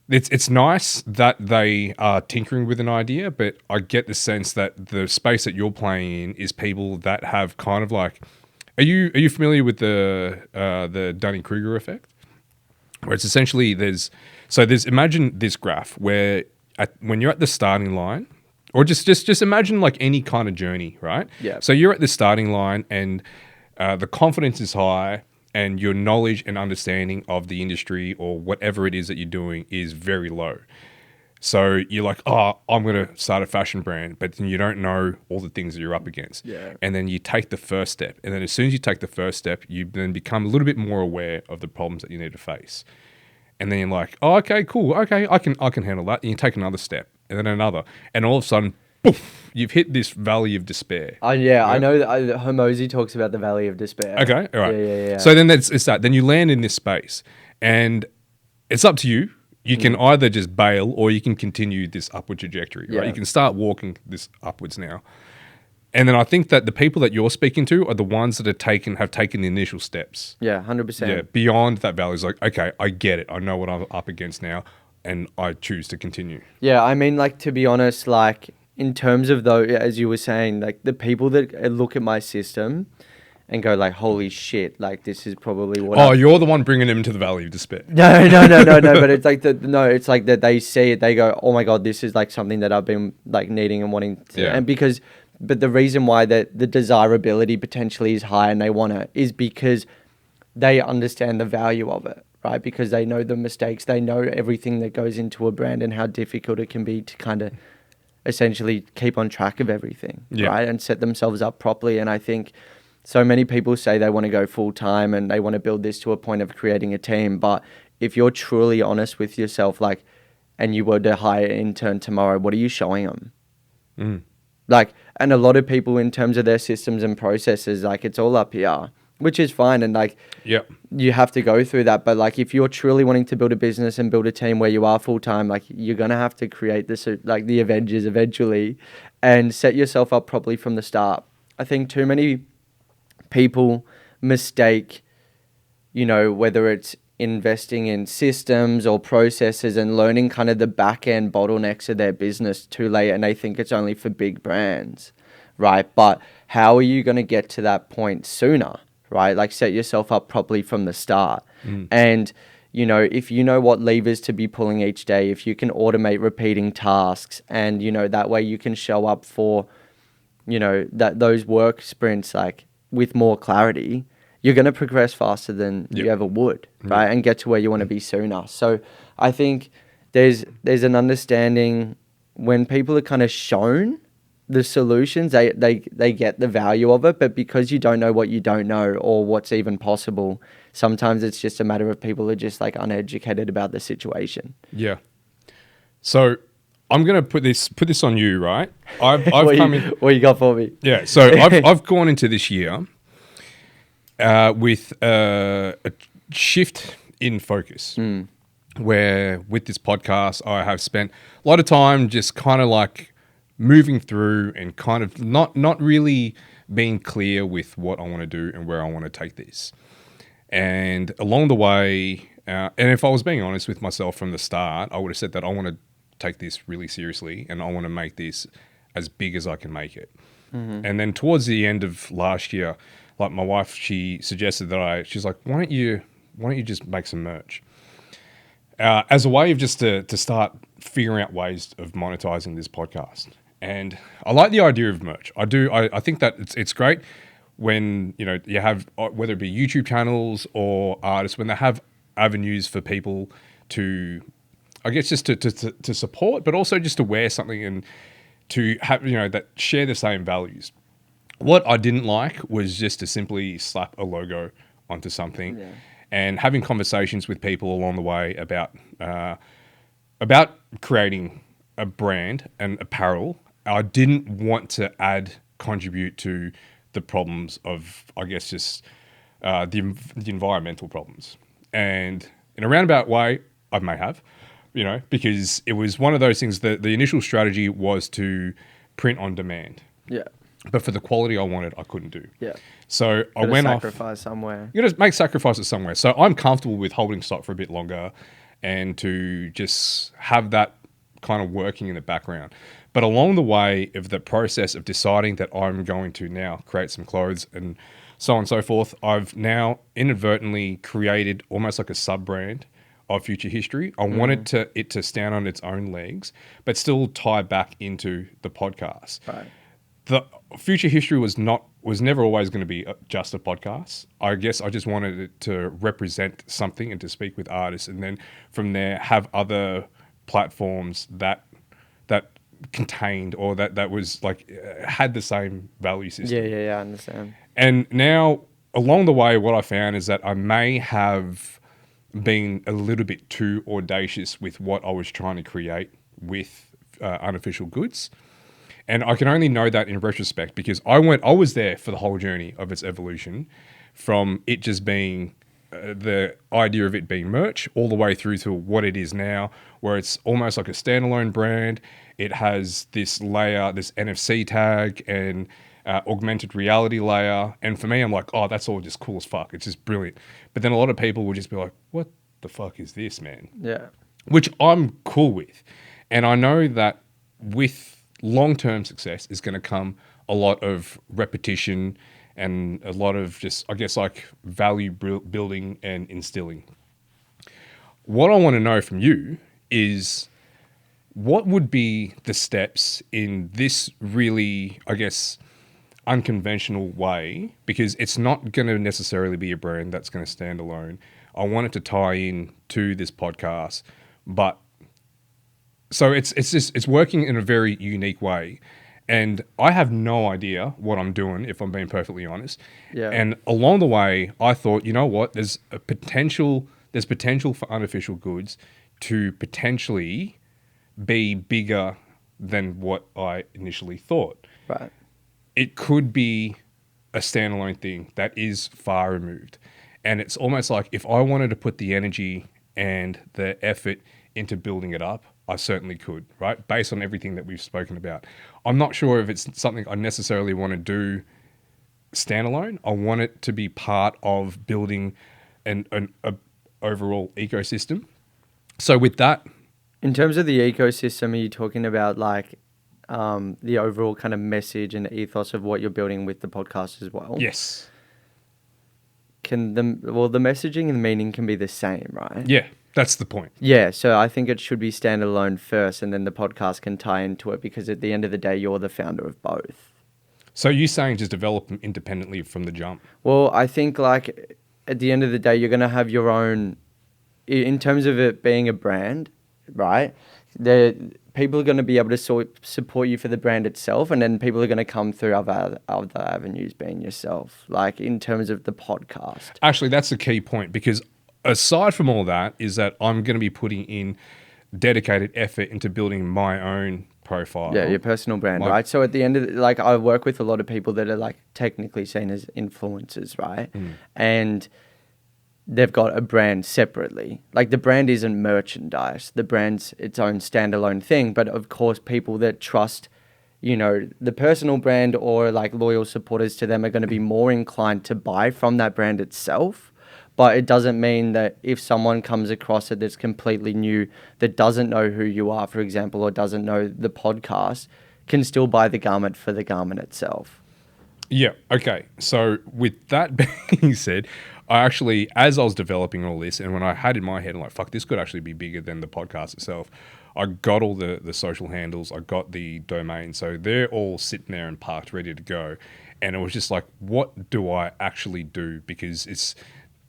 It's nice that they are tinkering with an idea, but I get the sense that the space that you're playing in is people that have kind of like, are you familiar with the Dunning-Kruger effect? Where it's essentially there's imagine this graph where when you're at the starting line, or just imagine like any kind of journey, right? Yeah. So you're at the starting line and the confidence is high, and your knowledge and understanding of the industry or whatever it is that you're doing is very low. So you're like, oh, I'm going to start a fashion brand, but then you don't know all the things that you're up against. Yeah. And then you take the first step. And then as soon as you take the first step, you then become a little bit more aware of the problems that you need to face. And then you're like, oh, okay, cool. Okay, I can handle that. And you take another step and then another. And all of a sudden, poof, you've hit this valley of despair. Yeah, I know that Hormozy talks about the valley of despair. Okay, all right. Yeah. So then it's that. Then you land in this space, and it's up to you. You can either just bail or you can continue this upward trajectory, right? Yeah. You can start walking this upwards now. And then I think that the people that you're speaking to are the ones that have taken the initial steps. Yeah, 100%. Yeah, beyond that valley is like, okay, I get it. I know what I'm up against now, and I choose to continue. Yeah, I mean, like, to be honest, like, in terms of, though, as you were saying, like, the people that look at my system and go like, holy shit, like, this is probably what you're the one bringing them into the valley of despair. No, but it's like it's like that they see it, they go, oh my God, this is like something that I've been like needing and wanting to, and but the reason why the desirability potentially is high and they want it is because they understand the value of it, right? Because they know the mistakes, they know everything that goes into a brand and how difficult it can be to kind of essentially keep on track of everything, right? And set themselves up properly. And I think so many people say they want to go full time and they want to build this to a point of creating a team. But if you're truly honest with yourself, like, and you were to hire an intern tomorrow, what are you showing them? Like, and a lot of people in terms of their systems and processes, like, it's all up here, which is fine. And like, you have to go through that. But like, if you're truly wanting to build a business and build a team where you are full time, like, you're going to have to create this, like the Avengers eventually, and set yourself up properly from the start. I think too many people mistake, whether it's investing in systems or processes and learning kind of the back end bottlenecks of their business too late, and they think it's only for big brands, right? But how are you going to get to that point sooner, right? Like, set yourself up properly from the start. And if you know what levers to be pulling each day, if you can automate repeating tasks, and that way you can show up for those work sprints like with more clarity, you're going to progress faster than you ever would, right? And get to where you want to be sooner. So I think there's an understanding when people are kind of shown the solutions, they get the value of it. But because you don't know what you don't know or what's even possible, sometimes it's just a matter of people are just like uneducated about the situation. Yeah. So I'm going to put this on you, right? I've what you got for me? Yeah. So I've gone into this year with a shift in focus. where with this podcast, I have spent a lot of time just kind of like moving through and kind of not really being clear with what I want to do and where I want to take this. And along the way, and if I was being honest with myself from the start, I would have said that I want to take this really seriously and I want to make this as big as I can make it. And then towards the end of last year, like my wife, she suggested that she's like, why don't you just make some merch? As a way of just to start figuring out ways of monetizing this podcast. And I like the idea of merch. I do. I think that it's great when, you know, you have, whether it be YouTube channels or artists, when they have avenues for people to, I guess, just to support, but also just to wear something and to have, you know, that share the same values. What I didn't like was just to simply slap a logo onto something. Yeah. And having conversations with people along the way about creating a brand and apparel. I didn't want to contribute to the problems of, I guess, just the environmental problems. And in a roundabout way, I may have, you know, because it was one of those things that the initial strategy was to print on demand. Yeah. But for the quality I wanted, I couldn't do. Yeah. So I went off. Sacrifice somewhere. You got to make sacrifices somewhere. So I'm comfortable with holding stock for a bit longer and to just have that kind of working in the background. But along the way of the process of deciding that I'm going to now create some clothes and so on and so forth, I've now inadvertently created almost like a sub-brand of Future History. I wanted it to stand on its own legs, but still tie back into the podcast. Right. The Future History was never always going to be just a podcast. I guess I just wanted it to represent something and to speak with artists, and then from there have other platforms that contained or that was like had the same value system. Yeah, I understand. And now along the way, what I found is that I may have been a little bit too audacious with what I was trying to create with Unofficial Goods. And I can only know that in retrospect because I was there for the whole journey of its evolution, from it just being the idea of it being merch all the way through to what it is now, where it's almost like a standalone brand. It has this layer, this NFC tag and augmented reality layer. And for me, I'm like, oh, that's all just cool as fuck. It's just brilliant. But then a lot of people will just be like, what the fuck is this, man? Yeah. Which I'm cool with. And I know that with long-term success is going to come a lot of repetition and a lot of just, I guess, like value building and instilling. What I want to know from you is what would be the steps in this really, I guess, unconventional way, because it's not going to necessarily be a brand that's going to stand alone. I want it to tie in to this podcast, but so it's working in a very unique way. And I have no idea what I'm doing, if I'm being perfectly honest. Yeah. And along the way, I thought, you know what, there's potential for Unofficial Goods to potentially be bigger than what I initially thought. Right. It could be a standalone thing that is far removed. And it's almost like if I wanted to put the energy and the effort into building it up, I certainly could, right? Based on everything that we've spoken about. I'm not sure if it's something I necessarily want to do standalone. I want it to be part of building an overall ecosystem. So with that... In terms of the ecosystem, are you talking about like the overall kind of message and ethos of what you're building with the podcast as well? Yes. The messaging and the meaning can be the same, right? Yeah. That's the point. Yeah, so I think it should be standalone first, and then the podcast can tie into it, because at the end of the day, you're the founder of both. So you're saying just develop them independently from the jump? Well, I think like at the end of the day, you're going to have your own, in terms of it being a brand, right? People are going to be able to support you for the brand itself, and then people are going to come through other avenues, being yourself, like in terms of the podcast. Actually, that's the key point, because aside from all that is that I'm going to be putting in dedicated effort into building my own profile. Yeah, your personal brand, right? So at the end of like, I work with a lot of people that are like technically seen as influencers, right? And they've got a brand separately. Like the brand isn't merchandise. The brand's its own standalone thing. But of course, people that trust, the personal brand or like loyal supporters to them are going to be more inclined to buy from that brand itself. But it doesn't mean that if someone comes across it that's completely new, that doesn't know who you are, for example, or doesn't know the podcast, can still buy the garment for the garment itself. Yeah. Okay. So with that being said, I actually, as I was developing all this, and when I had in my head, I'm like, fuck, this could actually be bigger than the podcast itself. I got all the social handles. I got the domain. So they're all sitting there and parked, ready to go. And it was just like, what do I actually do? Because it's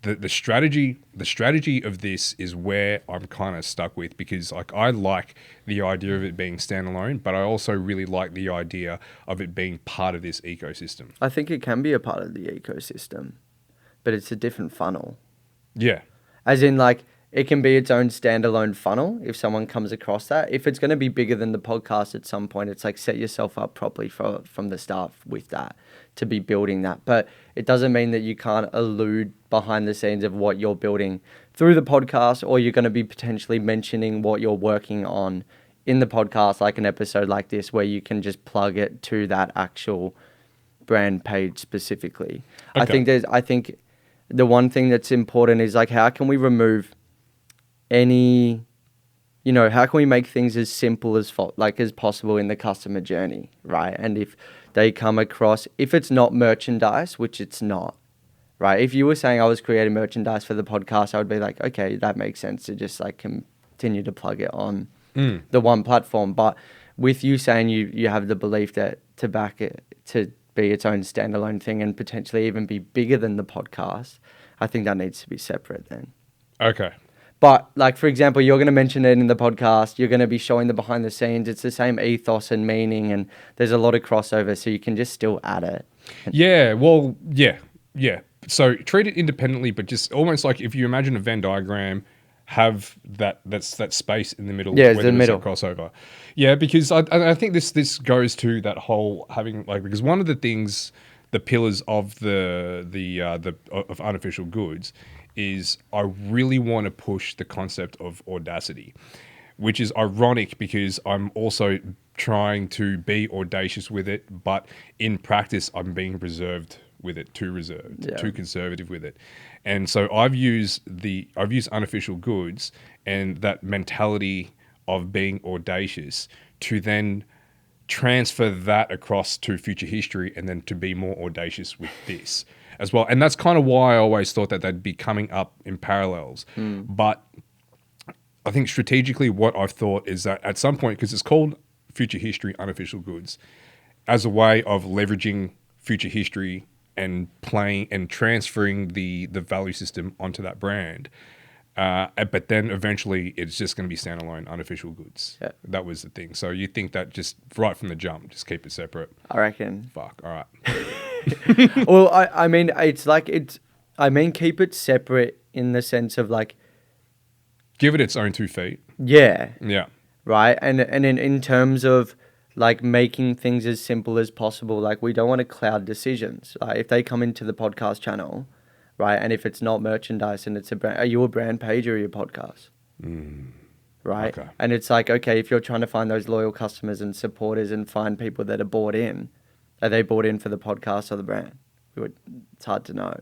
the strategy of this is where I'm kind of stuck with, because like I like the idea of it being standalone, but I also really like the idea of it being part of this ecosystem. I think it can be a part of the ecosystem, but it's a different funnel. Yeah. As in, like, it can be its own standalone funnel if someone comes across that. If it's going to be bigger than the podcast at some point, it's like set yourself up properly from the start with that to be building that. But it doesn't mean that you can't allude behind the scenes of what you're building through the podcast, or you're going to be potentially mentioning what you're working on in the podcast, like an episode like this, where you can just plug it to that actual brand page specifically. Okay. I think the one thing that's important is like, how can we remove any, how can we make things as simple as possible in the customer journey, right? And if they come across, if it's not merchandise, which it's not, right? If you were saying I was creating merchandise for the podcast, I would be like, okay, that makes sense to just like continue to plug it on the one platform. But with you saying you have the belief that to back it to be its own standalone thing and potentially even be bigger than the podcast, I think that needs to be separate then. Okay. But like, for example, you're going to mention it in the podcast. You're going to be showing the behind the scenes. It's the same ethos and meaning, and there's a lot of crossover, so you can just still add it. Yeah. Well, yeah. Yeah. So treat it independently, but just almost like if you imagine a Venn diagram, have that space in the middle. Yeah, it's where the there's middle. a crossover. Yeah, because I think this goes to that whole having like, because one of the things, the pillars of the of unofficial goods is I really want to push the concept of audacity, which is ironic because I'm also trying to be audacious with it, but in practice I'm being reserved with it, too reserved, too conservative with it. And so I've used unofficial goods and that mentality of being audacious to then transfer that across to future history and then to be more audacious with this as well. And that's kind of why I always thought that they'd be coming up in parallels. But I think strategically what I've thought is that at some point, because it's called Future History Unofficial Goods, as a way of leveraging future history and playing and transferring the value system onto that brand. But then eventually it's just going to be standalone unofficial goods. Yeah. That was the thing. So you think that just right from the jump, just keep it separate. I reckon. Fuck. All right. Well, I mean, keep it separate in the sense of like, Give it its own 2 feet. yeah, Yeah. right. And in terms of like making things as simple as possible, like we don't want to cloud decisions. Like if they come into the podcast channel, right, and if it's not merchandise and it's a brand, are you a brand page or are you a podcast? Right. Okay. And it's like, okay, if you're trying to find those loyal customers and supporters and find people that are bought in, are they bought in for the podcast or the brand? It's hard to know.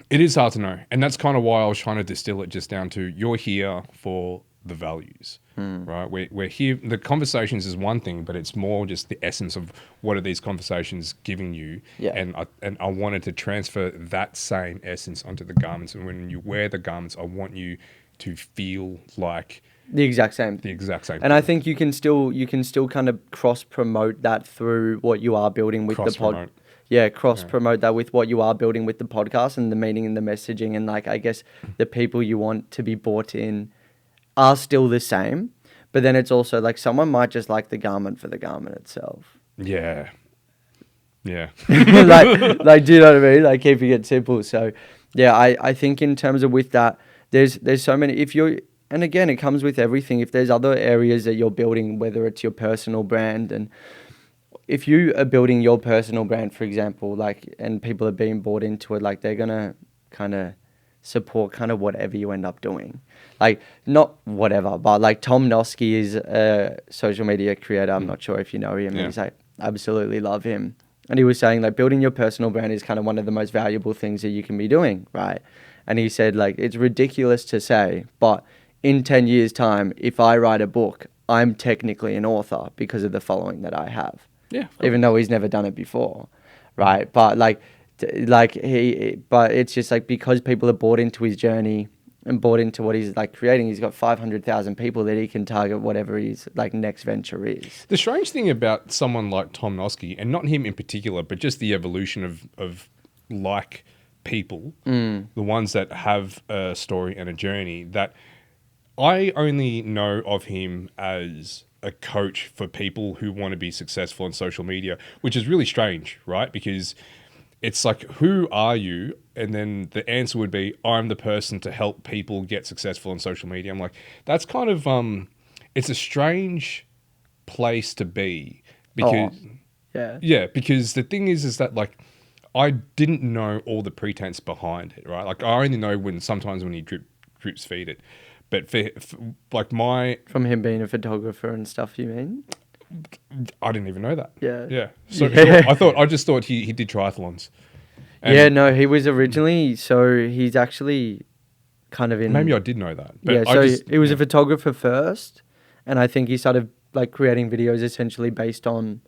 It is hard to know. And that's kind of why I was trying to distill it just down to you're here for the values, right? We're here. The conversations is one thing, but it's more just the essence of what are these conversations giving you. Yeah. And I wanted to transfer that same essence onto the garments. And when you wear the garments, I want you to feel like The exact same. And I think you can still kind of cross promote that through what you are building with the pod. Yeah, promote that with what you are building with the podcast and the meaning and the messaging, and like I guess the people you want to be bought in are still the same, but then it's also like someone might just like the garment for the garment itself. Yeah. like do you know what I mean? Like keeping it simple. So yeah, I think in terms of with that, there's so many, and again, it comes with everything. If there's other areas that you're building, whether it's your personal brand, and if you are building your personal brand, for example, like, and people are being bought into it, like they're going to kind of support kind of whatever you end up doing. Like, not whatever, but like Tom Noski is a social media creator. I'm not sure if you know him. Yeah. He's like, absolutely love him. And he was saying like building your personal brand is kind of one of the most valuable things that you can be doing, right? And he said like, it's ridiculous to say, but in 10 years time, if I write a book, I'm technically an author because of the following that I have. Yeah. Even though he's never done it before, right? But but it's just like because people are bought into his journey and bought into what he's like creating, he's got 500,000 people that he can target whatever his like next venture is. The strange thing about someone like Tom Noski, and not him in particular, but just the evolution of like people, the ones that have a story and a journey, that I only know of him as a coach for people who want to be successful on social media, which is really strange, right? Because it's like, who are you? And then the answer would be, I'm the person to help people get successful on social media. I'm like, that's kind of, it's a strange place to be because, yeah, because the thing is that like, I didn't know all the pretense behind it, right? Like I only know sometimes when he drips feed it. But for like from him being a photographer and stuff, you mean? I didn't even know that. Yeah. So I just thought he did triathlons. Yeah, no, he was originally. So he's actually kind of in. Maybe I did know that. But yeah, so he was a photographer first, and I think he started like creating videos essentially based on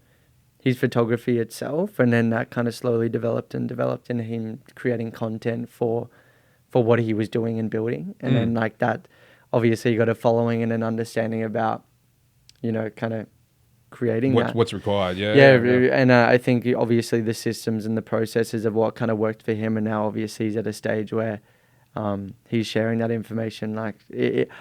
his photography itself, and then that kind of slowly developed into him creating content for what he was doing and building, and then like that. Obviously, you got a following and an understanding about, kind of creating what's required. Yeah. And I think obviously the systems and the processes of what kind of worked for him, and now obviously he's at a stage where he's sharing that information. Like,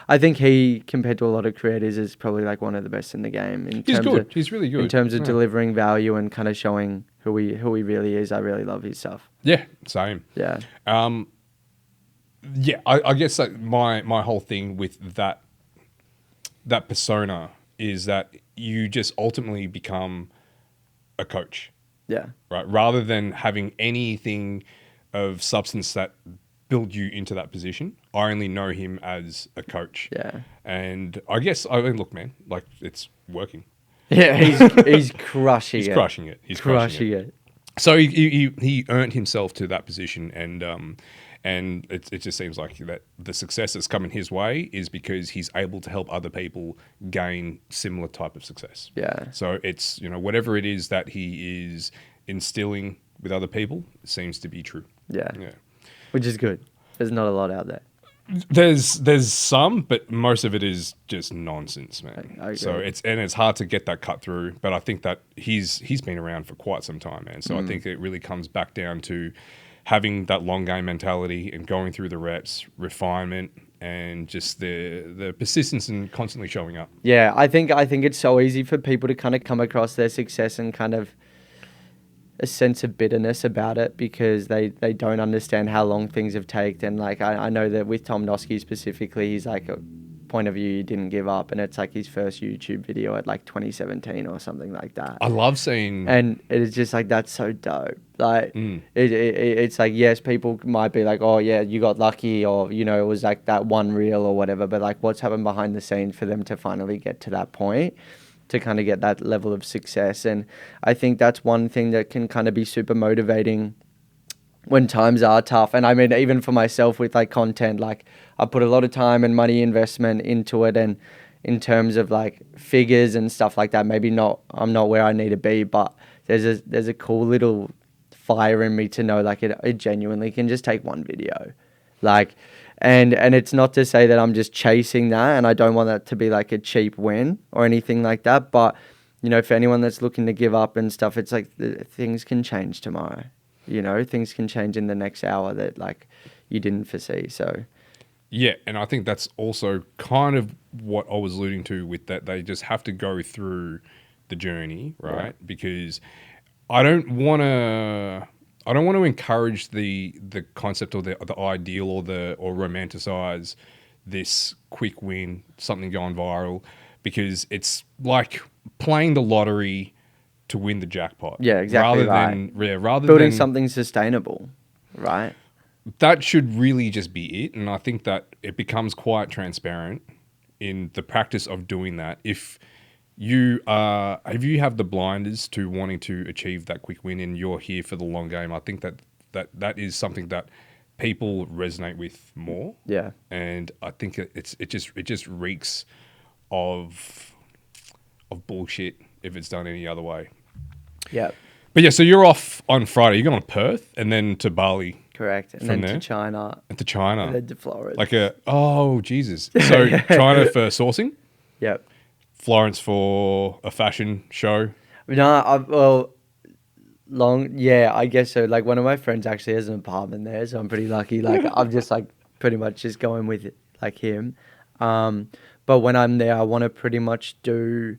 I think he, compared to a lot of creators, is probably like one of the best in the game. He's good. He's really good in terms of delivering value and kind of showing who he really is. I really love his stuff. Yeah, same. Yeah. Yeah, I guess like my whole thing with that persona is that you just ultimately become a coach. Yeah. Right. Rather than having anything of substance that build you into that position, I only know him as a coach. Yeah. And I guess, I mean, look, man, like it's working. Yeah, he's crushing it. He's crushing it. He's crushing it. So he earned himself to that position, and it just seems like that the success that's coming his way is because he's able to help other people gain similar type of success. Yeah. So it's, whatever it is that he is instilling with other people, it seems to be true. Yeah. Which is good. There's not a lot out there. There's some, but most of it is just nonsense, man. I agree. So it's hard to get that cut through. But I think that he's been around for quite some time, man. So I think it really comes back down to having that long game mentality and going through the reps, refinement, and just the persistence and constantly showing up. Yeah, I think it's so easy for people to kind of come across their success and kind of a sense of bitterness about it because they don't understand how long things have taken. And like I know that with Tom Noski specifically, he's like a point of view, he didn't give up, and it's like his first YouTube video at like 2017 or something like that. I love seeing, and it's just like that's so dope. Like it's like, yes, people might be like, oh yeah, you got lucky, or it was like that one reel or whatever, but like what's happened behind the scenes for them to finally get to that point, to kind of get that level of success. And I think that's one thing that can kind of be super motivating when times are tough. And I mean, even for myself with like content, like I put a lot of time and money investment into it, and in terms of like figures and stuff like that, maybe I'm not where I need to be, but there's a cool little fire in me to know like it genuinely can just take one video. Like, and it's not to say that I'm just chasing that, and I don't want that to be like a cheap win or anything like that. But, for anyone that's looking to give up and stuff, it's like things can change tomorrow. Things can change in the next hour that like you didn't foresee. So, yeah, and I think that's also kind of what I was alluding to with that. They just have to go through the journey, right? Yeah. Because I don't want to encourage the concept or the ideal or romanticize this quick win, something going viral, because it's like playing the lottery to win the jackpot. Yeah, exactly. Rather than building something sustainable, right? that should really just be it. And I think that it becomes quite transparent in the practice of doing that. If you have the blinders to wanting to achieve that quick win and you're here for the long game, I think that is something that people resonate with more. Yeah. And I think it just reeks of bullshit if it's done any other way. Yeah. But yeah, so you're off on Friday. You're going to Perth and then to Bali. Correct. And From then there? to China. And to China. And then to Florida. Jesus. So China for sourcing, Yep. Florence for a fashion show. No, I guess so. Like one of my friends actually has an apartment there, so I'm pretty lucky. Like I'm just like pretty much just going with it, like him. But when I'm there, I want to pretty much do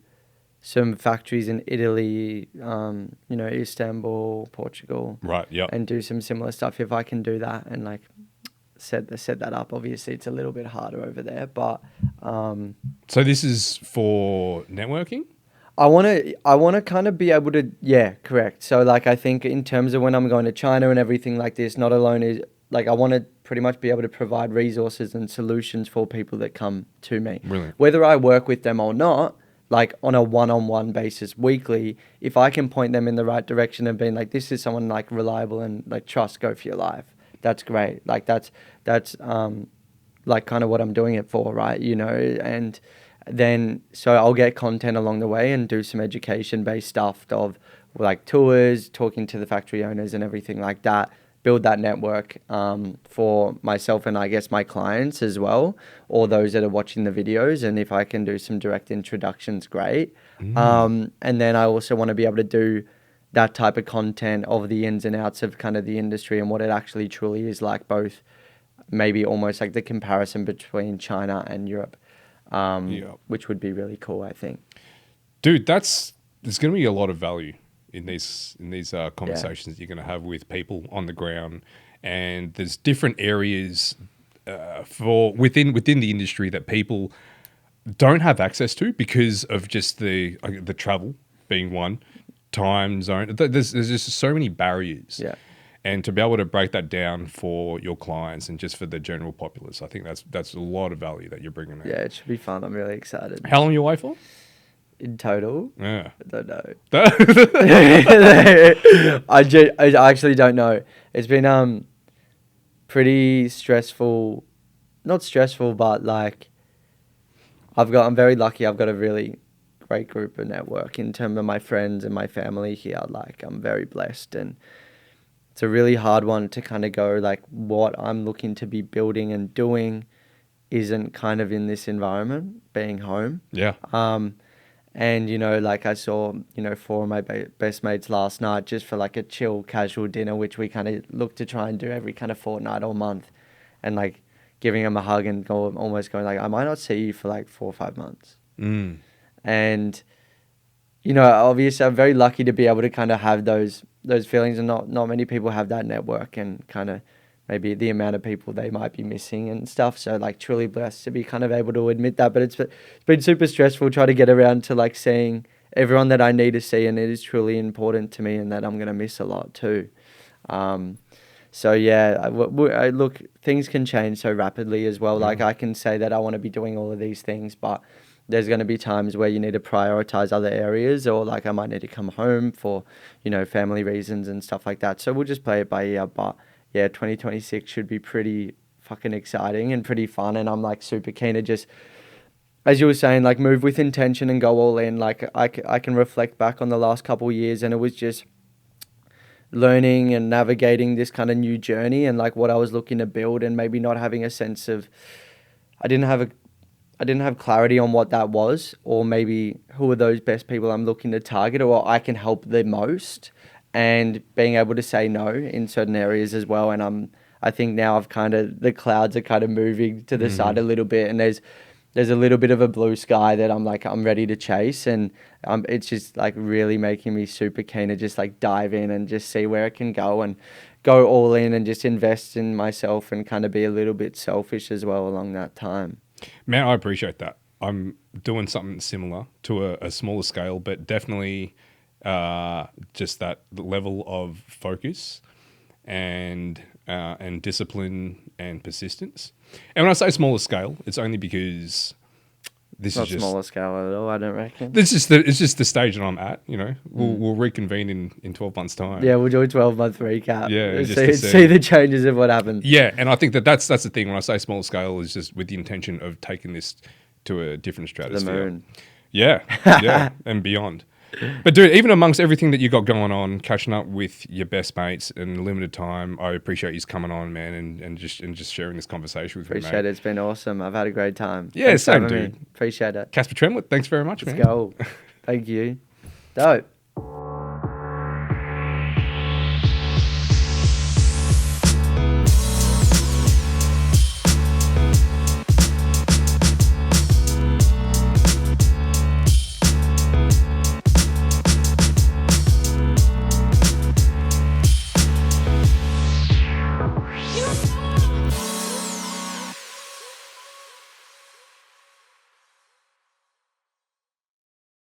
some factories in Italy, Istanbul, Portugal. Right, yep. And do some similar stuff if I can do that and like set that up. Obviously, it's a little bit harder over there, but So this is for networking? I want to kind of be able to, yeah, correct. So like I think in terms of when I'm going to China and everything like this, not alone is like I want to pretty much be able to provide resources and solutions for people that come to me. Brilliant. Whether I work with them or not, like on a one-on-one basis weekly, if I can point them in the right direction and being like, this is someone like reliable and like trust, go for your life. That's great. Like that's like kind of what I'm doing it for, right? And then so I'll get content along the way and do some education-based stuff of like tours, talking to the factory owners and everything like that. Build that network for myself and I guess my clients as well, or those that are watching the videos. And if I can do some direct introductions, great. And then I also want to be able to do that type of content of the ins and outs of kind of the industry and what it actually truly is like, both maybe almost like the comparison between China and Europe, which would be really cool, I think. Dude, there's going to be a lot of value in these conversations that you're going to have with people on the ground, and there's different areas for within the industry that people don't have access to because of just the travel being one, time zone. There's just so many barriers. Yeah. And to be able to break that down for your clients and just for the general populace, I think that's a lot of value that you're bringing there. Yeah, it should be fun. I'm really excited. How long are you away for? In total? Yeah. I don't know. I actually don't know. It's been pretty stressful. Not stressful, but like I'm very lucky. I've got a really great group of network in terms of my friends and my family here. Like I'm very blessed, and it's a really hard one to kind of go like what I'm looking to be building and doing isn't kind of in this environment, being home. Yeah. And, like I saw, 4 of my best mates last night just for like a chill, casual dinner, which we kind of look to try and do every kind of fortnight or month. And like giving them a hug and almost going like, I might not see you for like 4 or 5 months. And, obviously I'm very lucky to be able to kind of have those feelings, and not many people have that network and kind of maybe the amount of people they might be missing and stuff. So like truly blessed to be kind of able to admit that. But it's been super stressful trying to get around to like seeing everyone that I need to see, and it is truly important to me and that I'm going to miss a lot too. So yeah, I look, things can change so rapidly as well. Like I can say that I want to be doing all of these things, but there's going to be times where you need to prioritize other areas, or like I might need to come home for, family reasons and stuff like that. So we'll just play it by ear. But yeah, 2026 should be pretty fucking exciting and pretty fun. And I'm like super keen to just, as you were saying, like move with intention and go all in. Like I can reflect back on the last couple of years, and it was just learning and navigating this kind of new journey and like what I was looking to build, and maybe not having a sense of, I didn't have clarity on what that was, or maybe who are those best people I'm looking to target, or I can help the most, and being able to say no in certain areas as well. And I think now the clouds are kind of moving to the side a little bit, and there's a little bit of a blue sky that I'm ready to chase, and it's just like really making me super keen to just like dive in and just see where it can go, and go all in and just invest in myself and kind of be a little bit selfish as well along that time. Man, I appreciate that. I'm doing something similar to a smaller scale, but definitely just that level of focus and and discipline and persistence. And when I say smaller scale, it's only because this Not is just smaller scale at all, I don't reckon. it's just the stage that I'm at. You know, we'll reconvene in 12 months' time. Yeah, we'll do a 12-month recap. Yeah, just see, to see the changes of what happened. Yeah, and I think that's the thing. When I say small scale, is just with the intention of taking this to a different stratosphere. The moon. Yeah, yeah, and beyond. But dude, even amongst everything that you got going on, catching up with your best mates in limited time, I appreciate you coming on, man, and just sharing this conversation with me, Appreciate mate. it. It's been awesome. I've had a great time. Yeah, Thanks for same, having dude. me. Appreciate it. Caspar Tremlett, thanks very much, Let's man. go. Thank you. Dope.